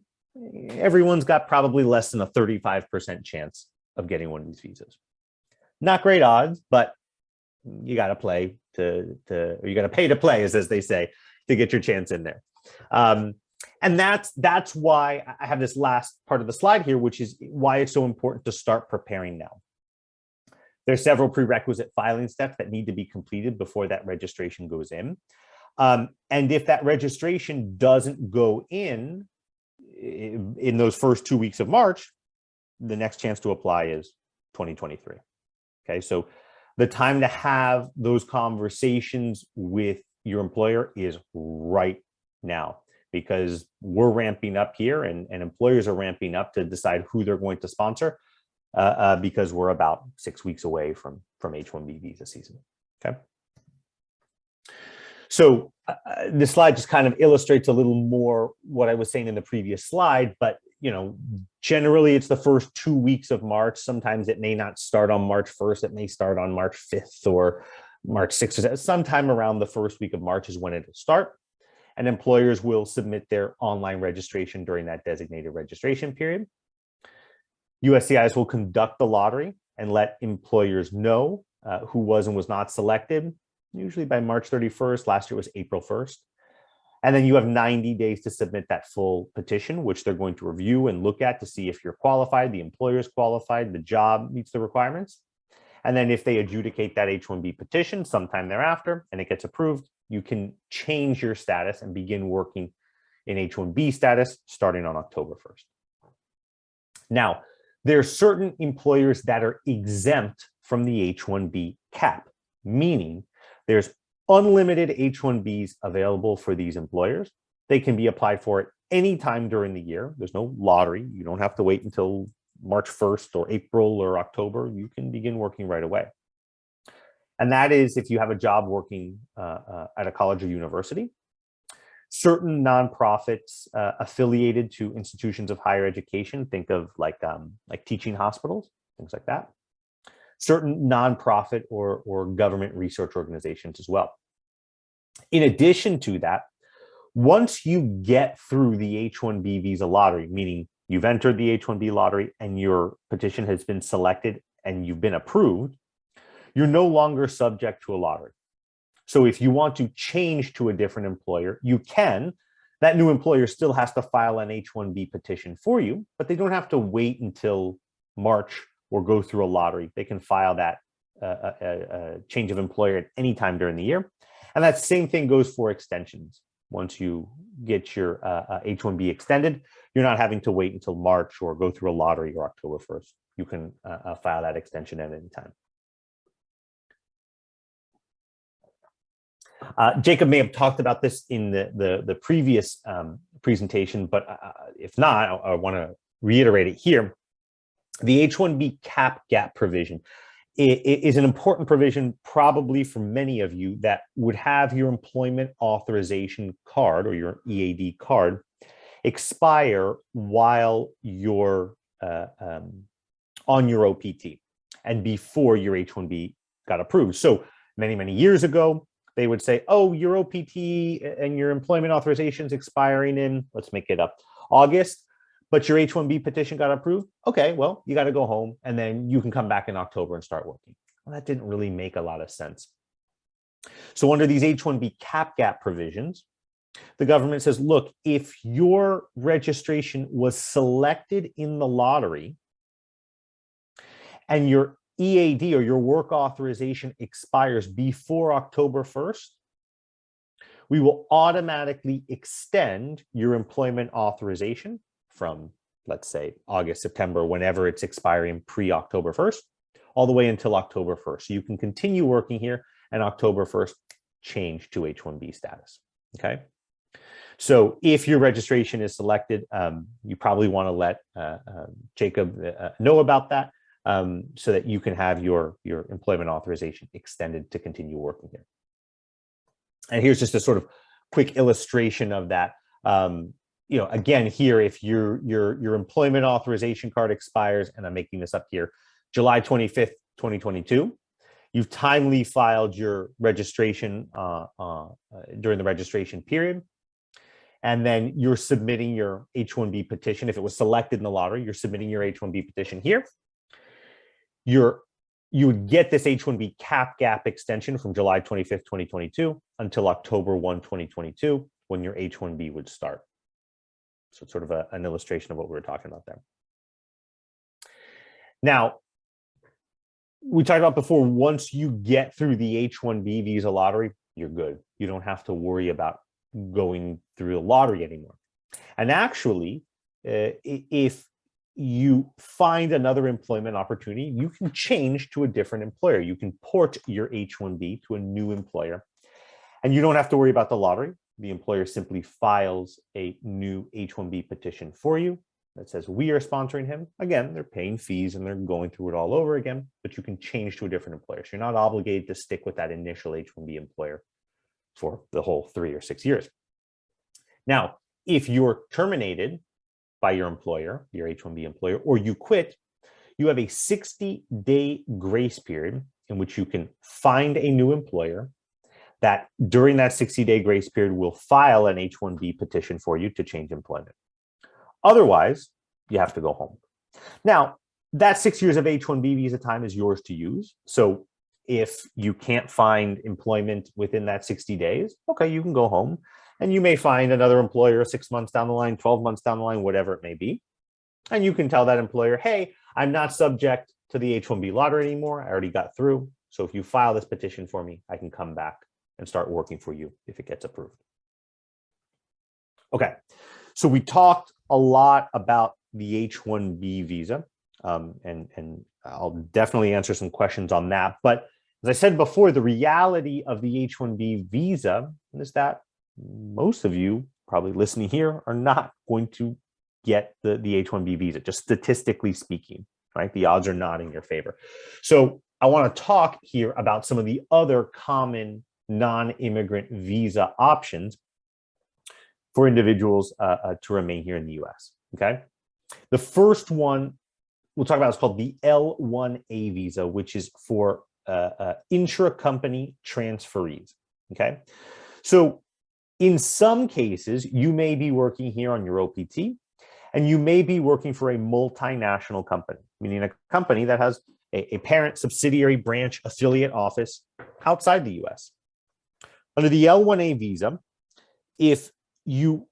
everyone's got probably less than a 35% chance of getting one of these visas. Not great odds, but you got to play or you got to pay to play, as they say, to get your chance in there. And that's why I have this last part of the slide here, which is why it's so important to start preparing now. There's several prerequisite filing steps that need to be completed before that registration goes in. And if that registration doesn't go in those first 2 weeks of March, the next chance to apply is 2023. Okay, so the time to have those conversations with your employer is right now, because we're ramping up here and employers are ramping up to decide who they're going to sponsor because we're about 6 weeks away from H-1B visa season. Okay. So this slide just kind of illustrates a little more what I was saying in the previous slide, but generally it's the first 2 weeks of March. Sometimes it may not start on March 1st. It may start on March 5th or March 6th. Or sometime around the first week of March is when it'll start. And employers will submit their online registration during that designated registration period. USCIS will conduct the lottery and let employers know who was and was not selected, usually by March 31st. Last year was April 1st. And then you have 90 days to submit that full petition, which they're going to review and look at to see if you're qualified, the employer is qualified, the job meets the requirements. And then if they adjudicate that H-1B petition sometime thereafter and it gets approved, you can change your status and begin working in H-1B status starting on October 1st. Now, there are certain employers that are exempt from the H-1B cap, meaning there's unlimited H-1Bs available for these employers. They can be applied for at any time during the year. There's no lottery. You don't have to wait until March 1st or April or October. You can begin working right away. And that is if you have a job working at a college or university. Certain nonprofits affiliated to institutions of higher education, think of like teaching hospitals, things like that. Certain nonprofit or government research organizations as well. In addition to that, once you get through the H-1B visa lottery, meaning you've entered the H-1B lottery and your petition has been selected and you've been approved, you're no longer subject to a lottery. So if you want to change to a different employer, you can. That new employer still has to file an H-1B petition for you, but they don't have to wait until March or go through a lottery. They can file that change of employer at any time during the year. And that same thing goes for extensions. Once you get your H-1B extended, you're not having to wait until March or go through a lottery or October 1st. You can file that extension at any time. Jacob may have talked about this in the previous presentation, but if not, I want to reiterate it here. The H-1B cap gap provision is an important provision probably for many of you that would have your employment authorization card or your EAD card expire while you're on your OPT and before your H-1B got approved. So many years ago, they would say, oh, your OPT and your employment authorization is expiring in, let's make it up, August, but your H-1B petition got approved. Okay, well, you got to go home and then you can come back in October and start working. Well, that didn't really make a lot of sense. So under these H-1B cap gap provisions, the government says, look, if your registration was selected in the lottery and your EAD or your work authorization expires before October 1st, we will automatically extend your employment authorization from, let's say, August, September, whenever it's expiring pre-October 1st, all the way until October 1st. So you can continue working here and October 1st change to H-1B status, okay? So if your registration is selected, you probably want to let Jacob know about that. So that you can have your employment authorization extended to continue working here. And here's just a sort of quick illustration of that. Again, here, if your employment authorization card expires, and I'm making this up here, July 25th, 2022, you've timely filed your registration during the registration period. And then you're submitting your H-1B petition. If it was selected in the lottery, you're submitting your H-1B petition here. You would get this H-1B cap gap extension from July 25th, 2022 until October 1, 2022, when your H-1B would start. So it's sort of an illustration of what we were talking about there. Now, we talked about before, once you get through the H-1B visa lottery, you're good. You don't have to worry about going through the lottery anymore. And actually, if you find another employment opportunity, you can change to a different employer. You can port your H-1B to a new employer, and you don't have to worry about the lottery. The employer simply files a new H-1B petition for you that says, we are sponsoring him. Again, they're paying fees and they're going through it all over again, but you can change to a different employer. So you're not obligated to stick with that initial H-1B employer for the whole 3 or 6 years. Now, if you're terminated by your employer, your H-1B employer, or you quit, you have a 60-day grace period in which you can find a new employer that during that 60-day grace period will file an H-1B petition for you to change employment. Otherwise, you have to go home. Now, that 6 years of H-1B visa time is yours to use. So if you can't find employment within that 60 days, okay, you can go home and you may find another employer 6 months down the line, 12 months down the line, whatever it may be. And you can tell that employer, hey, I'm not subject to the H-1B lottery anymore. I already got through. So if you file this petition for me, I can come back and start working for you if it gets approved. Okay, so we talked a lot about the H-1B visa, and I'll definitely answer some questions on that. But as I said before, the reality of the H-1B visa is that most of you probably listening here are not going to get the H-1B visa, just statistically speaking, right? The odds are not in your favor. So I want to talk here about some of the other common non-immigrant visa options for individuals to remain here in the US, okay? The first one we'll talk about is called the L-1A visa, which is for intra-company transferees, okay? So in some cases, you may be working here on your OPT, and you may be working for a multinational company, meaning a company that has a parent, subsidiary, branch, affiliate office outside the US. Under the L-1A visa, if you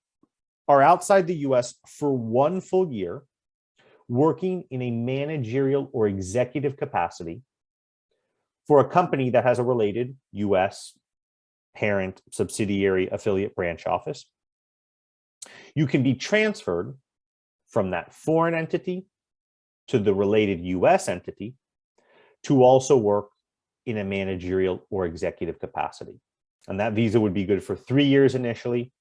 are outside the US for 1 full year, working in a managerial or executive capacity for a company that has a related US parent, subsidiary, affiliate, branch office, you can be transferred from that foreign entity to the related US entity to also work in a managerial or executive capacity. And that visa would be good for 3 years initially,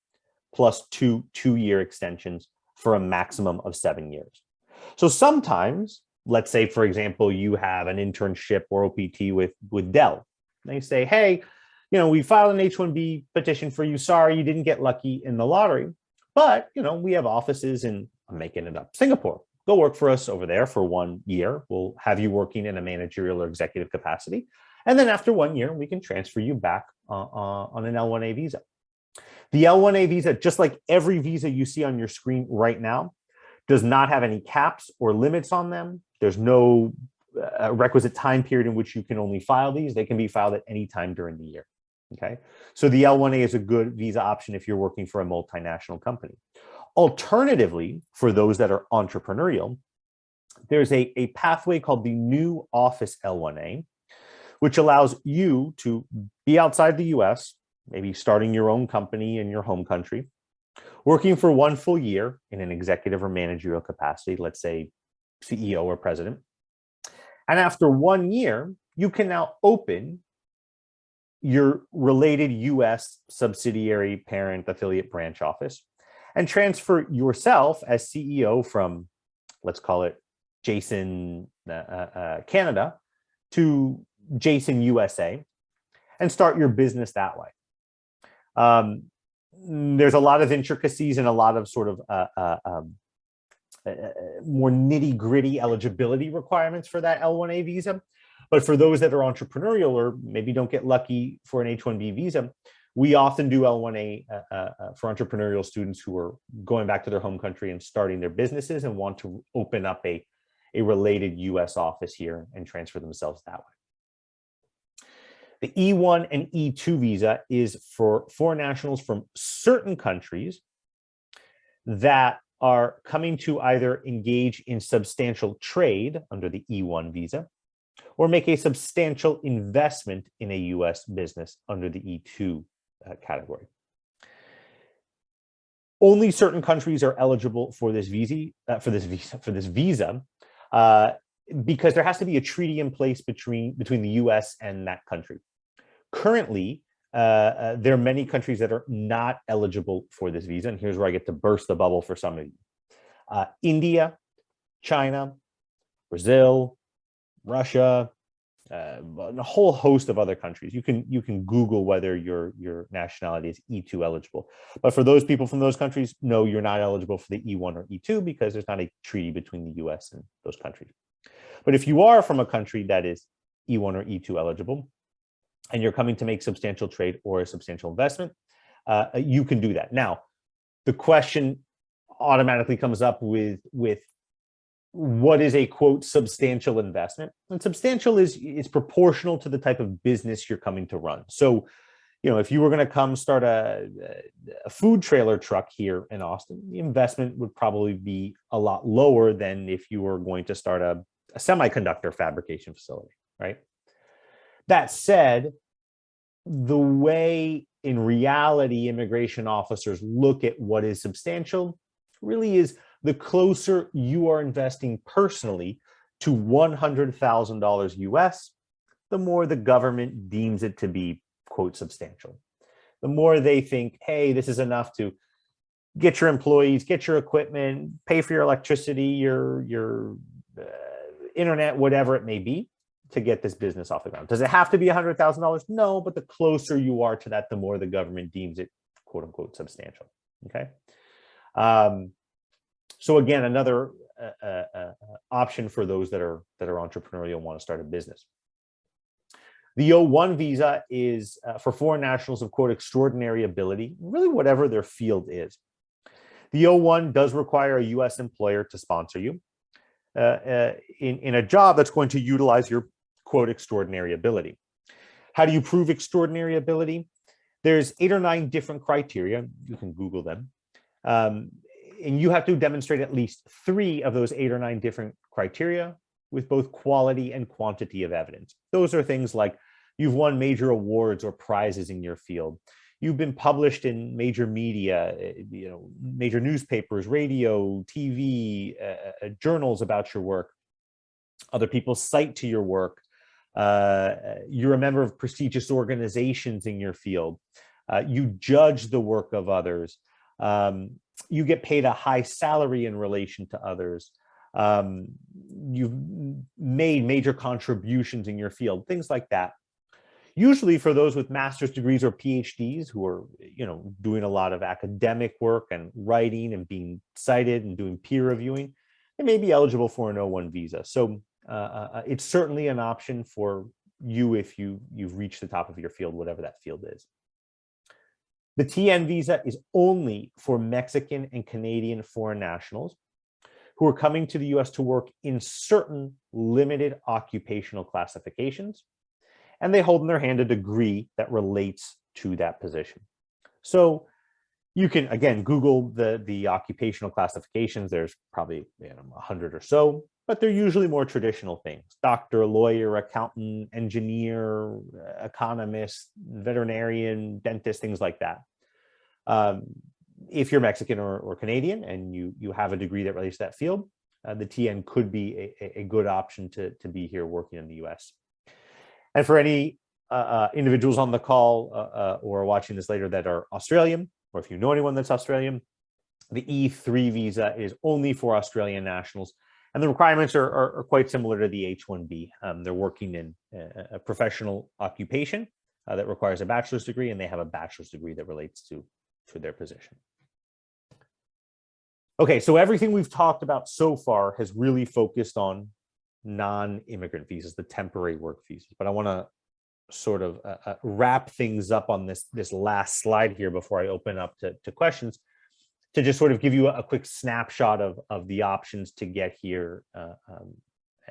plus two-year extensions for a maximum of 7 years. So sometimes, let's say, for example, you have an internship or OPT with Dell. They say, hey, you know, we filed an H-1B petition for you. Sorry, you didn't get lucky in the lottery. But, you know, we have offices in, I'm making it up, Singapore. Go work for us over there for 1 year. We'll have you working in a managerial or executive capacity. And then after 1 year, we can transfer you back on an L-1A visa. The L-1A visa, just like every visa you see on your screen right now, does not have any caps or limits on them. There's no requisite time period in which you can only file these. They can be filed at any time during the year. Okay, so the L-1A is a good visa option if you're working for a multinational company. Alternatively, for those that are entrepreneurial, there's a pathway called the New Office L-1A, which allows you to be outside the US, maybe starting your own company in your home country, working for 1 full year in an executive or managerial capacity, let's say CEO or president. And after 1 year, you can now open your related US subsidiary, parent, affiliate, branch office and transfer yourself as CEO from, let's call it Jason, Canada to Jason, USA, and start your business that way. There's a lot of intricacies and a lot of sort of more nitty-gritty eligibility requirements for that L-1A visa. But for those that are entrepreneurial or maybe don't get lucky for an H-1B visa, we often do L-1A for entrepreneurial students who are going back to their home country and starting their businesses and want to open up a related US office here and transfer themselves that way. The E-1 and E-2 visa is for foreign nationals from certain countries that are coming to either engage in substantial trade under the E-1 visa or make a substantial investment in a US business under the E-2 category. Only certain countries are eligible for this visa, because there has to be a treaty in place between the US and that country. Currently, there are many countries that are not eligible for this visa, and here's where I get to burst the bubble for some of you. India, China, Brazil, Russia, a whole host of other countries. You can Google whether your nationality is E2 eligible. But for those people from those countries, no, you're not eligible for the E1 or E2 because there's not a treaty between the US and those countries. But if you are from a country that is E1 or E2 eligible, and you're coming to make substantial trade or a substantial investment, you can do that. Now, the question automatically comes up with what is a quote substantial investment? And substantial is proportional to the type of business you're coming to run. So, if you were going to come start a food trailer truck here in Austin, the investment would probably be a lot lower than if you were going to start a semiconductor fabrication facility, right? That said, the way in reality immigration officers look at what is substantial really is the closer you are investing personally to $100,000 US, the more the government deems it to be, quote, substantial. The more they think, hey, this is enough to get your employees, get your equipment, pay for your electricity, your internet, whatever it may be, to get this business off the ground. Does it have to be $100,000? No, but the closer you are to that, the more the government deems it, quote unquote, substantial. Okay. So again, another option for those that are entrepreneurial and want to start a business. The O1 visa is for foreign nationals of, quote, extraordinary ability, really whatever their field is. The O1 does require a US employer to sponsor you in a job that's going to utilize your, quote, extraordinary ability. How do you prove extraordinary ability? There's 8 or 9 different criteria. You can Google them. And you have to demonstrate at least 3 of those 8 or 9 different criteria with both quality and quantity of evidence. Those are things like you've won major awards or prizes in your field. You've been published in major media, major newspapers, radio, TV, journals about your work. Other people cite to your work. You're a member of prestigious organizations in your field. You judge the work of others. You get paid a high salary in relation to others. You've made major contributions in your field, things like that. Usually for those with master's degrees or PhDs who are, doing a lot of academic work and writing and being cited and doing peer reviewing, they may be eligible for an O1 visa. So it's certainly an option for you if you've reached the top of your field, whatever that field is. The TN visa is only for Mexican and Canadian foreign nationals who are coming to the US to work in certain limited occupational classifications, and they hold in their hand a degree that relates to that position. So you can, again, Google the occupational classifications. There's probably 100 or so, but they're usually more traditional things: doctor, lawyer, accountant, engineer, economist, veterinarian, dentist, things like that. If you're Mexican or Canadian and you have a degree that relates to that field, the TN could be a good option to be here working in the US. And for any individuals on the call or watching this later that are Australian, or if you know anyone that's Australian, the E3 visa is only for Australian nationals. And the requirements are quite similar to the H-1B. They're working in a professional occupation that requires a bachelor's degree, and they have a bachelor's degree that relates to their position. Okay, so everything we've talked about so far has really focused on non-immigrant visas, the temporary work visas. But I want to sort of wrap things up on this last slide here before I open up to questions, to just sort of give you a quick snapshot of the options to get here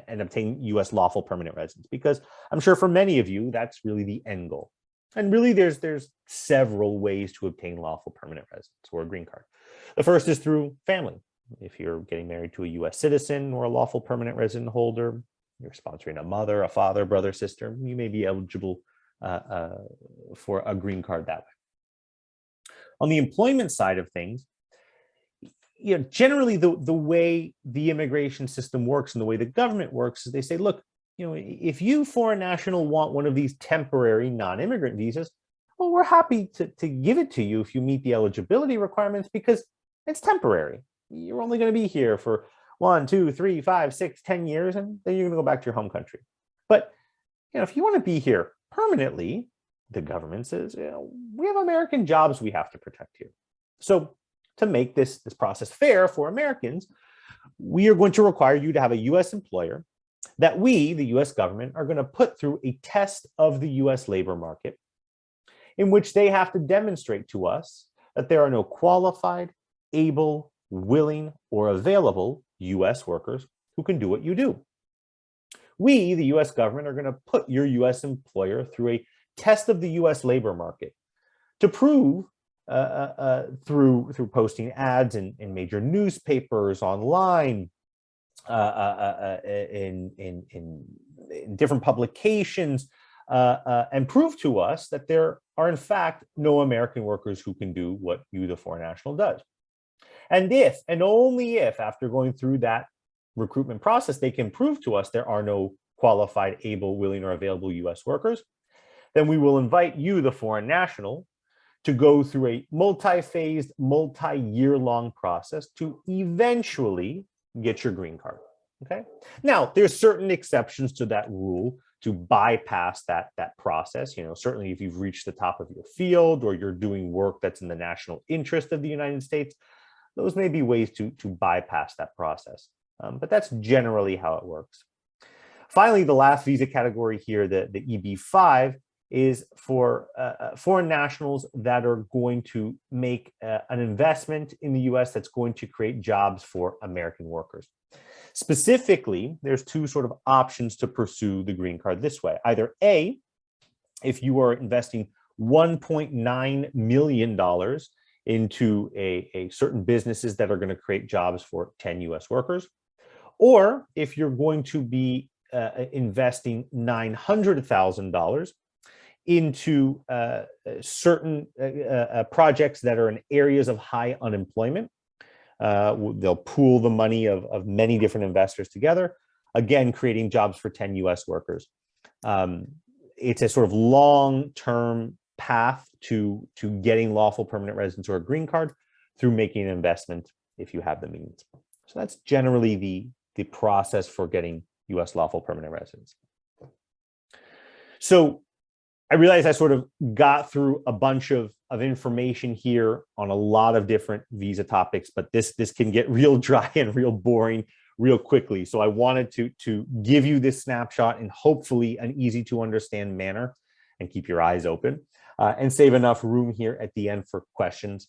and obtain US lawful permanent residence, because I'm sure for many of you, that's really the end goal. And really there's several ways to obtain lawful permanent residence or a green card. The first is through family. If you're getting married to a US citizen or a lawful permanent resident holder, you're sponsoring a mother, a father, brother, sister, you may be eligible for a green card that way. On the employment side of things, generally the way the immigration system works and the way the government works is they say, look, if you foreign national want one of these temporary non-immigrant visas, well, we're happy to give it to you if you meet the eligibility requirements, because it's temporary. You're only going to be here for 1, 2, 3, 5, 6, 10 years, and then you're going to go back to your home country. But if you want to be here permanently, the government says, we have American jobs we have to protect here. So to make this process fair for Americans, we are going to require you to have a US employer that we, the US government, are going to put through a test of the US labor market in which they have to demonstrate to us that there are no qualified, able, willing, or available US workers who can do what you do. We, the US government, are going to put your US employer through a test of the US labor market to prove through posting ads in major newspapers, online, in different publications, and prove to us that there are in fact no American workers who can do what you, the foreign national, does. And if, and only if, after going through that recruitment process, they can prove to us there are no qualified, able, willing, or available US workers, then we will invite you, the foreign national, to go through a multi-phased, multi-year-long process to eventually get your green card. Okay. Now, there's certain exceptions to that rule to bypass that process. Certainly if you've reached the top of your field or you're doing work that's in the national interest of the United States, those may be ways to bypass that process. But that's generally how it works. Finally, the last visa category here, the EB-5, is for foreign nationals that are going to make an investment in the US that's going to create jobs for American workers. Specifically, there's two sort of options to pursue the green card this way. Either A, if you are investing $1.9 million into a certain businesses that are going to create jobs for 10 US workers, or if you're going to be investing $900,000 into certain projects that are in areas of high unemployment. They'll pool the money of many different investors together, again, creating jobs for 10 US workers. It's a sort of long-term path to getting lawful permanent residence or a green card through making an investment if you have the means. So that's generally the process for getting US lawful permanent residence. So I realize I sort of got through a bunch of information here on a lot of different visa topics, but this can get real dry and real boring real quickly. So I wanted to give you this snapshot in hopefully an easy to understand manner and keep your eyes open and save enough room here at the end for questions,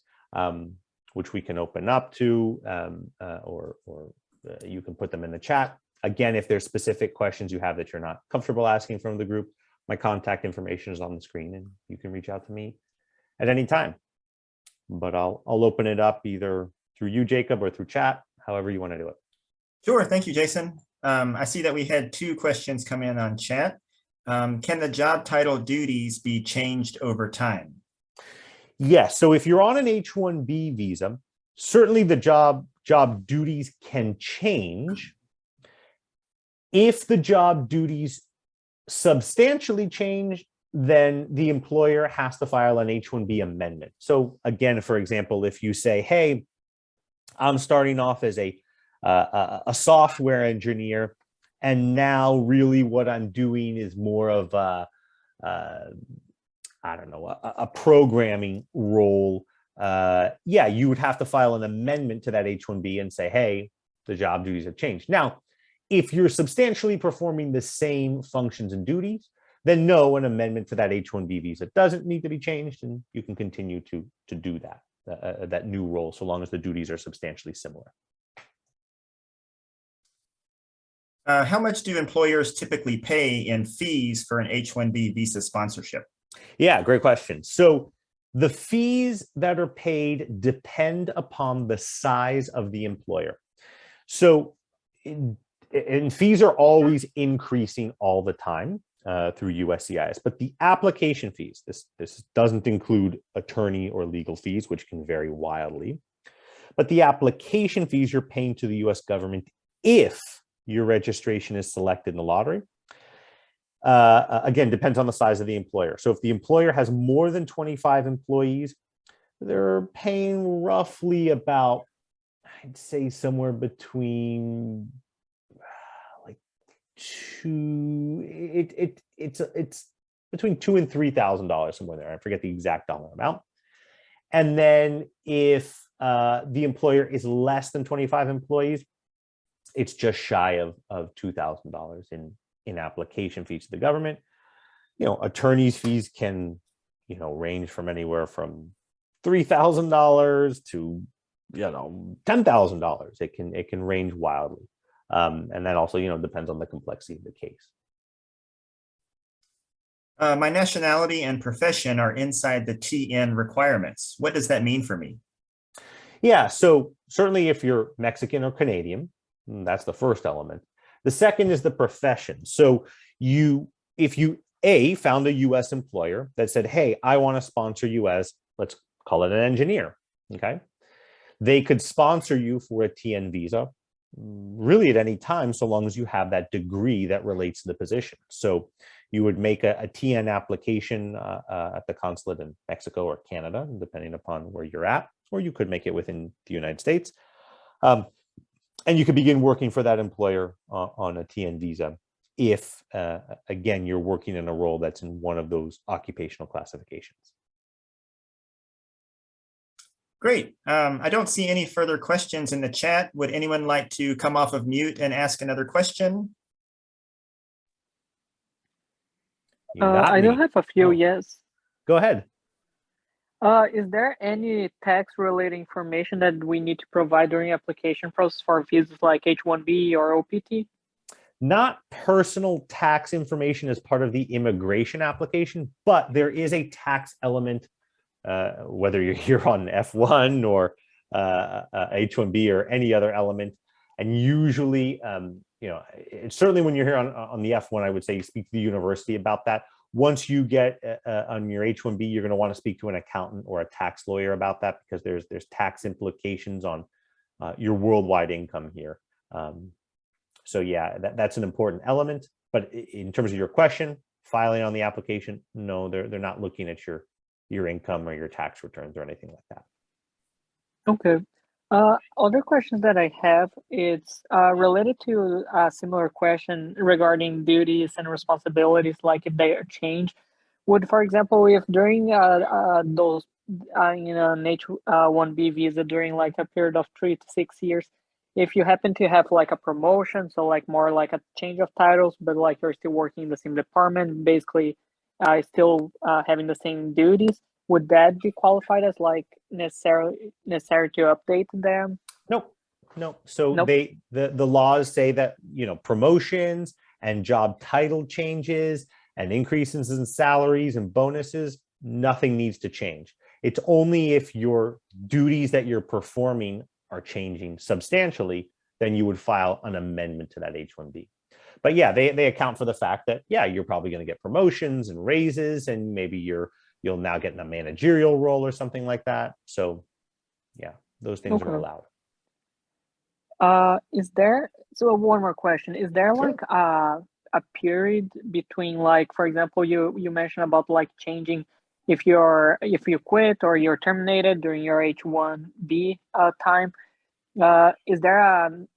which we can open up to, or you can put them in the chat. Again, if there's specific questions you have that you're not comfortable asking from the group, my contact information is on the screen and you can reach out to me at any time. But I'll open it up either through you, Jacob, or through chat, however you want to do it. Sure. Thank you, Jason. I see that we had two questions come in on chat. Can the job title duties be changed over time? Yes. So if you're on an H-1B visa, certainly the job duties can change. If the job duties substantially change, then the employer has to file an H-1B amendment. So again, for example, if you say, hey, I'm starting off as a software engineer, and now really what I'm doing is more of a programming role. Yeah, you would have to file an amendment to that H-1B and say, hey, the job duties have changed. Now, if you're substantially performing the same functions and duties, then no, an amendment to that H-1B visa doesn't need to be changed, and you can continue to do that new role so long as the duties are substantially similar. How much do employers typically pay in fees for an H-1B visa sponsorship? Yeah, great question. So the fees that are paid depend upon the size of the employer. So and fees are always increasing all the time through USCIS, but the application fees, this doesn't include attorney or legal fees, which can vary wildly, but the application fees you're paying to the US government if your registration is selected in the lottery, again, depends on the size of the employer. So if the employer has more than 25 employees, they're paying roughly about, I'd say somewhere between it's between $2,000 and $3,000 somewhere there. I forget the exact dollar amount. And then if the employer is less than 25 employees, it's just shy of $2,000 in application fees to the government. Attorneys' fees can range from anywhere from $3,000 to $10,000. It can range wildly, and that also depends on the complexity of the case. My nationality and profession are inside the TN requirements. What does that mean for me? Yeah, so certainly if you're Mexican or Canadian, that's the first element. The second is the profession. So if you found a U.S. employer that said, hey, I want to sponsor you as, let's call it an engineer, okay? They could sponsor you for a TN visa really at any time, so long as you have that degree that relates to the position. So you would make a TN application at the consulate in Mexico or Canada, depending upon where you're at, or you could make it within the United States. And you could begin working for that employer on a TN visa if, again, you're working in a role that's in one of those occupational classifications. Great. I don't see any further questions in the chat. Would anyone like to come off of mute and ask another question? I do have a few, yes. Go ahead. Is there any tax-related information that we need to provide during application process for visas like H-1B or OPT? Not personal tax information as part of the immigration application, but there is a tax element, whether you're here on F1 or H-1B or any other element. And usually, certainly when you're here on the F1, I would say you speak to the university about that. Once you get on your H-1B, you're going to want to speak to an accountant or a tax lawyer about that, because there's tax implications on your worldwide income here. So yeah, that's an important element. But in terms of your question, filing on the application, no, they're not looking at your income or your tax returns or anything like that. Okay. Other questions that I have, it's related to a similar question regarding duties and responsibilities, like if they change. Would, for example, if during those an H-1B visa during like a period of 3 to 6 years, if you happen to have like a promotion, so like more like a change of titles, but like you're still working in the same department, basically still having the same duties, would that be qualified as like necessary to update them? No. So Nope. the laws say that promotions and job title changes and increases in salaries and bonuses, nothing needs to change. It's only if your duties that you're performing are changing substantially, then you would file an amendment to that H-1B. But yeah, they account for the fact that, yeah, you're probably going to get promotions and raises, and maybe you'll now get in a managerial role or something like that. So yeah, those things are allowed. So one more question, is there Sure. like a period between, like, for example, you mentioned about like changing if you quit or you're terminated during your H-1B time, is there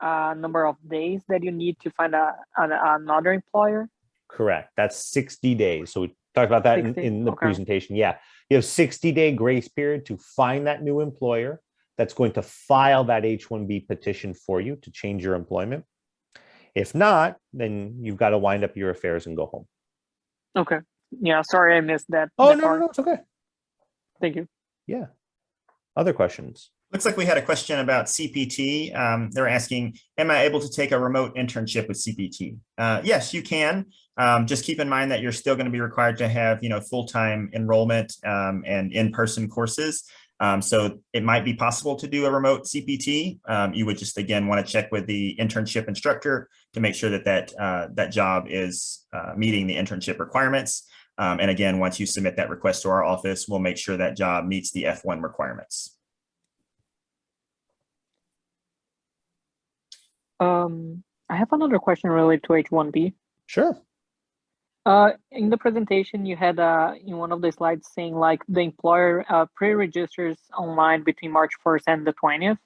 a number of days that you need to find another employer? Correct. That's 60 days. So we talked about that in the presentation. Yeah, you have 60-day grace period to find that new employer that's going to file that H-1B petition for you to change your employment. If not, then you've got to wind up your affairs and go home. Okay. Yeah, sorry I missed that. Oh, no, it's okay. Thank you. Yeah. Other questions? Looks like we had a question about CPT. They're asking, am I able to take a remote internship with CPT? Yes, you can. Just keep in mind that you're still going to be required to have, full-time enrollment and in-person courses. So it might be possible to do a remote CPT. You would just, again, want to check with the internship instructor to make sure that job is meeting the internship requirements. And again, once you submit that request to our office, we'll make sure that job meets the F1 requirements. I have another question related to H-1B. Sure. In the presentation, you had in one of the slides saying like the employer pre-registers online between March 1st and the 20th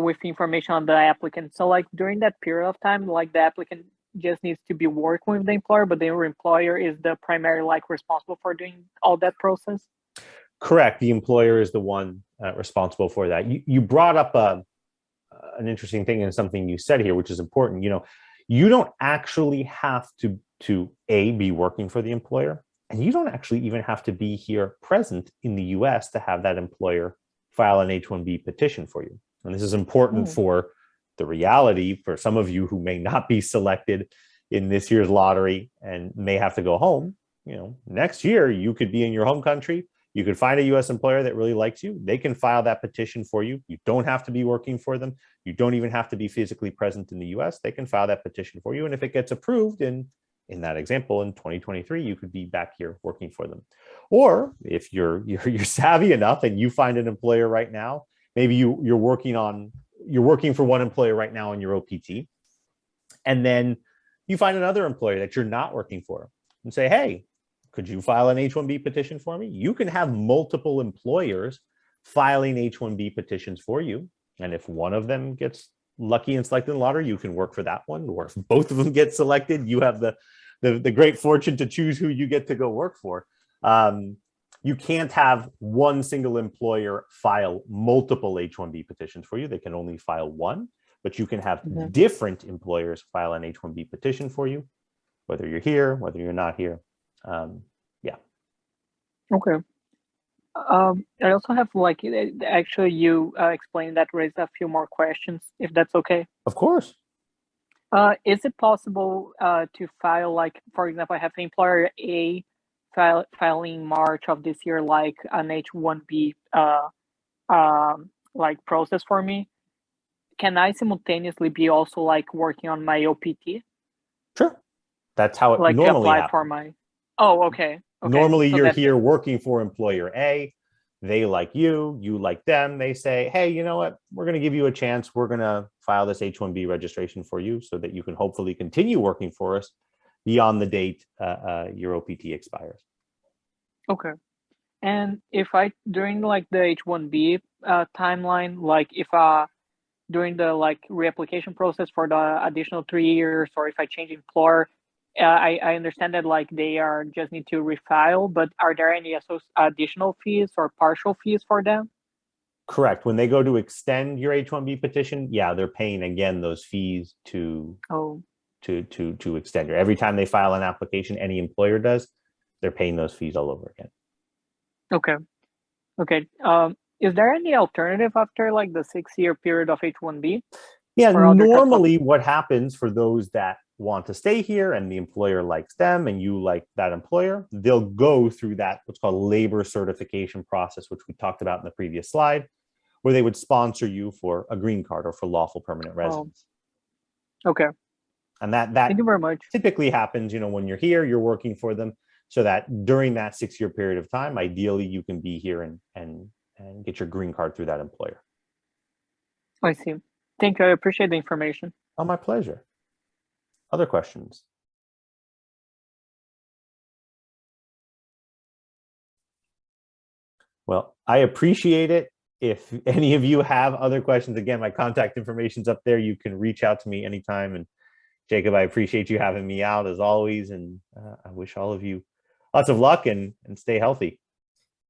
with information on the applicant. So like during that period of time, like the applicant just needs to be working with the employer, but the employer is the primary like responsible for doing all that process? Correct. The employer is the one responsible for that. You brought up an interesting thing and something you said here, which is important. You don't actually have to be working for the employer, and you don't actually even have to be here present in the US to have that employer file an H-1B petition for you. And this is important for the reality for some of you who may not be selected in this year's lottery and may have to go home. Next year, you could be in your home country. You could find a US employer that really likes you. They can file that petition for you. You don't have to be working for them. You don't even have to be physically present in the US. They can file that petition for you. And if it gets approved in that example, in 2023, you could be back here working for them. Or if you're savvy enough and you find an employer right now, maybe you're working for one employer right now on your OPT, and then you find another employer that you're not working for and say, hey, could you file an H-1B petition for me? You can have multiple employers filing H-1B petitions for you. And if one of them gets lucky and selected in the lottery, you can work for that one. Or if both of them get selected, you have the great fortune to choose who you get to go work for. You can't have one single employer file multiple H-1B petitions for you. They can only file one, but you can have different employers file an H-1B petition for you, whether you're here, whether you're not here. Okay. I also have actually you explained that raised a few more questions, if that's okay. Of course. Is it possible to file, for example, I have employer A filing March of this year, an H-1B process for me? Can I simultaneously be also working on my OPT? Sure. That's how it normally happens. For my. Oh, okay. Normally, you're here working for employer A. They like you, you like them. They say, hey, you know what? We're going to give you a chance. We're going to file this H-1B registration for you so that you can hopefully continue working for us beyond the date your OPT expires. Okay. And if during the H-1B timeline, if during the reapplication process for the additional 3 years, or if I change employer, I understand that they are just need to refile, but are there any additional fees or partial fees for them? Correct. When they go to extend your H-1B petition, yeah, they're paying again those fees to extend your. Every time they file an application, any employer does, they're paying those fees all over again. Okay. Is there any alternative after the 6-year period of H-1B? Yeah, normally what happens for those that want to stay here and the employer likes them and you like that employer, they'll go through that what's called labor certification process, which we talked about in the previous slide, where they would sponsor you for a green card or for lawful permanent residence. Okay. And that thank you very much. Typically happens, when you're here, you're working for them, so that during that 6-year period of time, ideally you can be here and get your green card through that employer. I see. Thank you. I appreciate the information. Oh, my pleasure. Other questions? Well, I appreciate it. If any of you have other questions, again, my contact information is up there. You can reach out to me anytime. And Jacob, I appreciate you having me out as always. And I wish all of you lots of luck and stay healthy.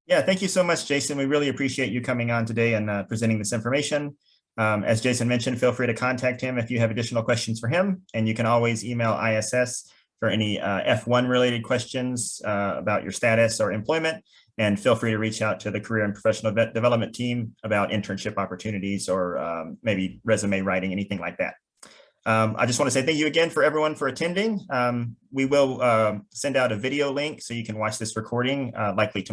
Yeah, thank you so much, Jason. We really appreciate you coming on today and presenting this information. As Jason mentioned, feel free to contact him if you have additional questions for him. And you can always email ISS for any F1 related questions about your status or employment. And feel free to reach out to the Career and Professional Development team about internship opportunities or maybe resume writing, anything like that. I just want to say thank you again for everyone for attending. We will send out a video link so you can watch this recording likely tomorrow.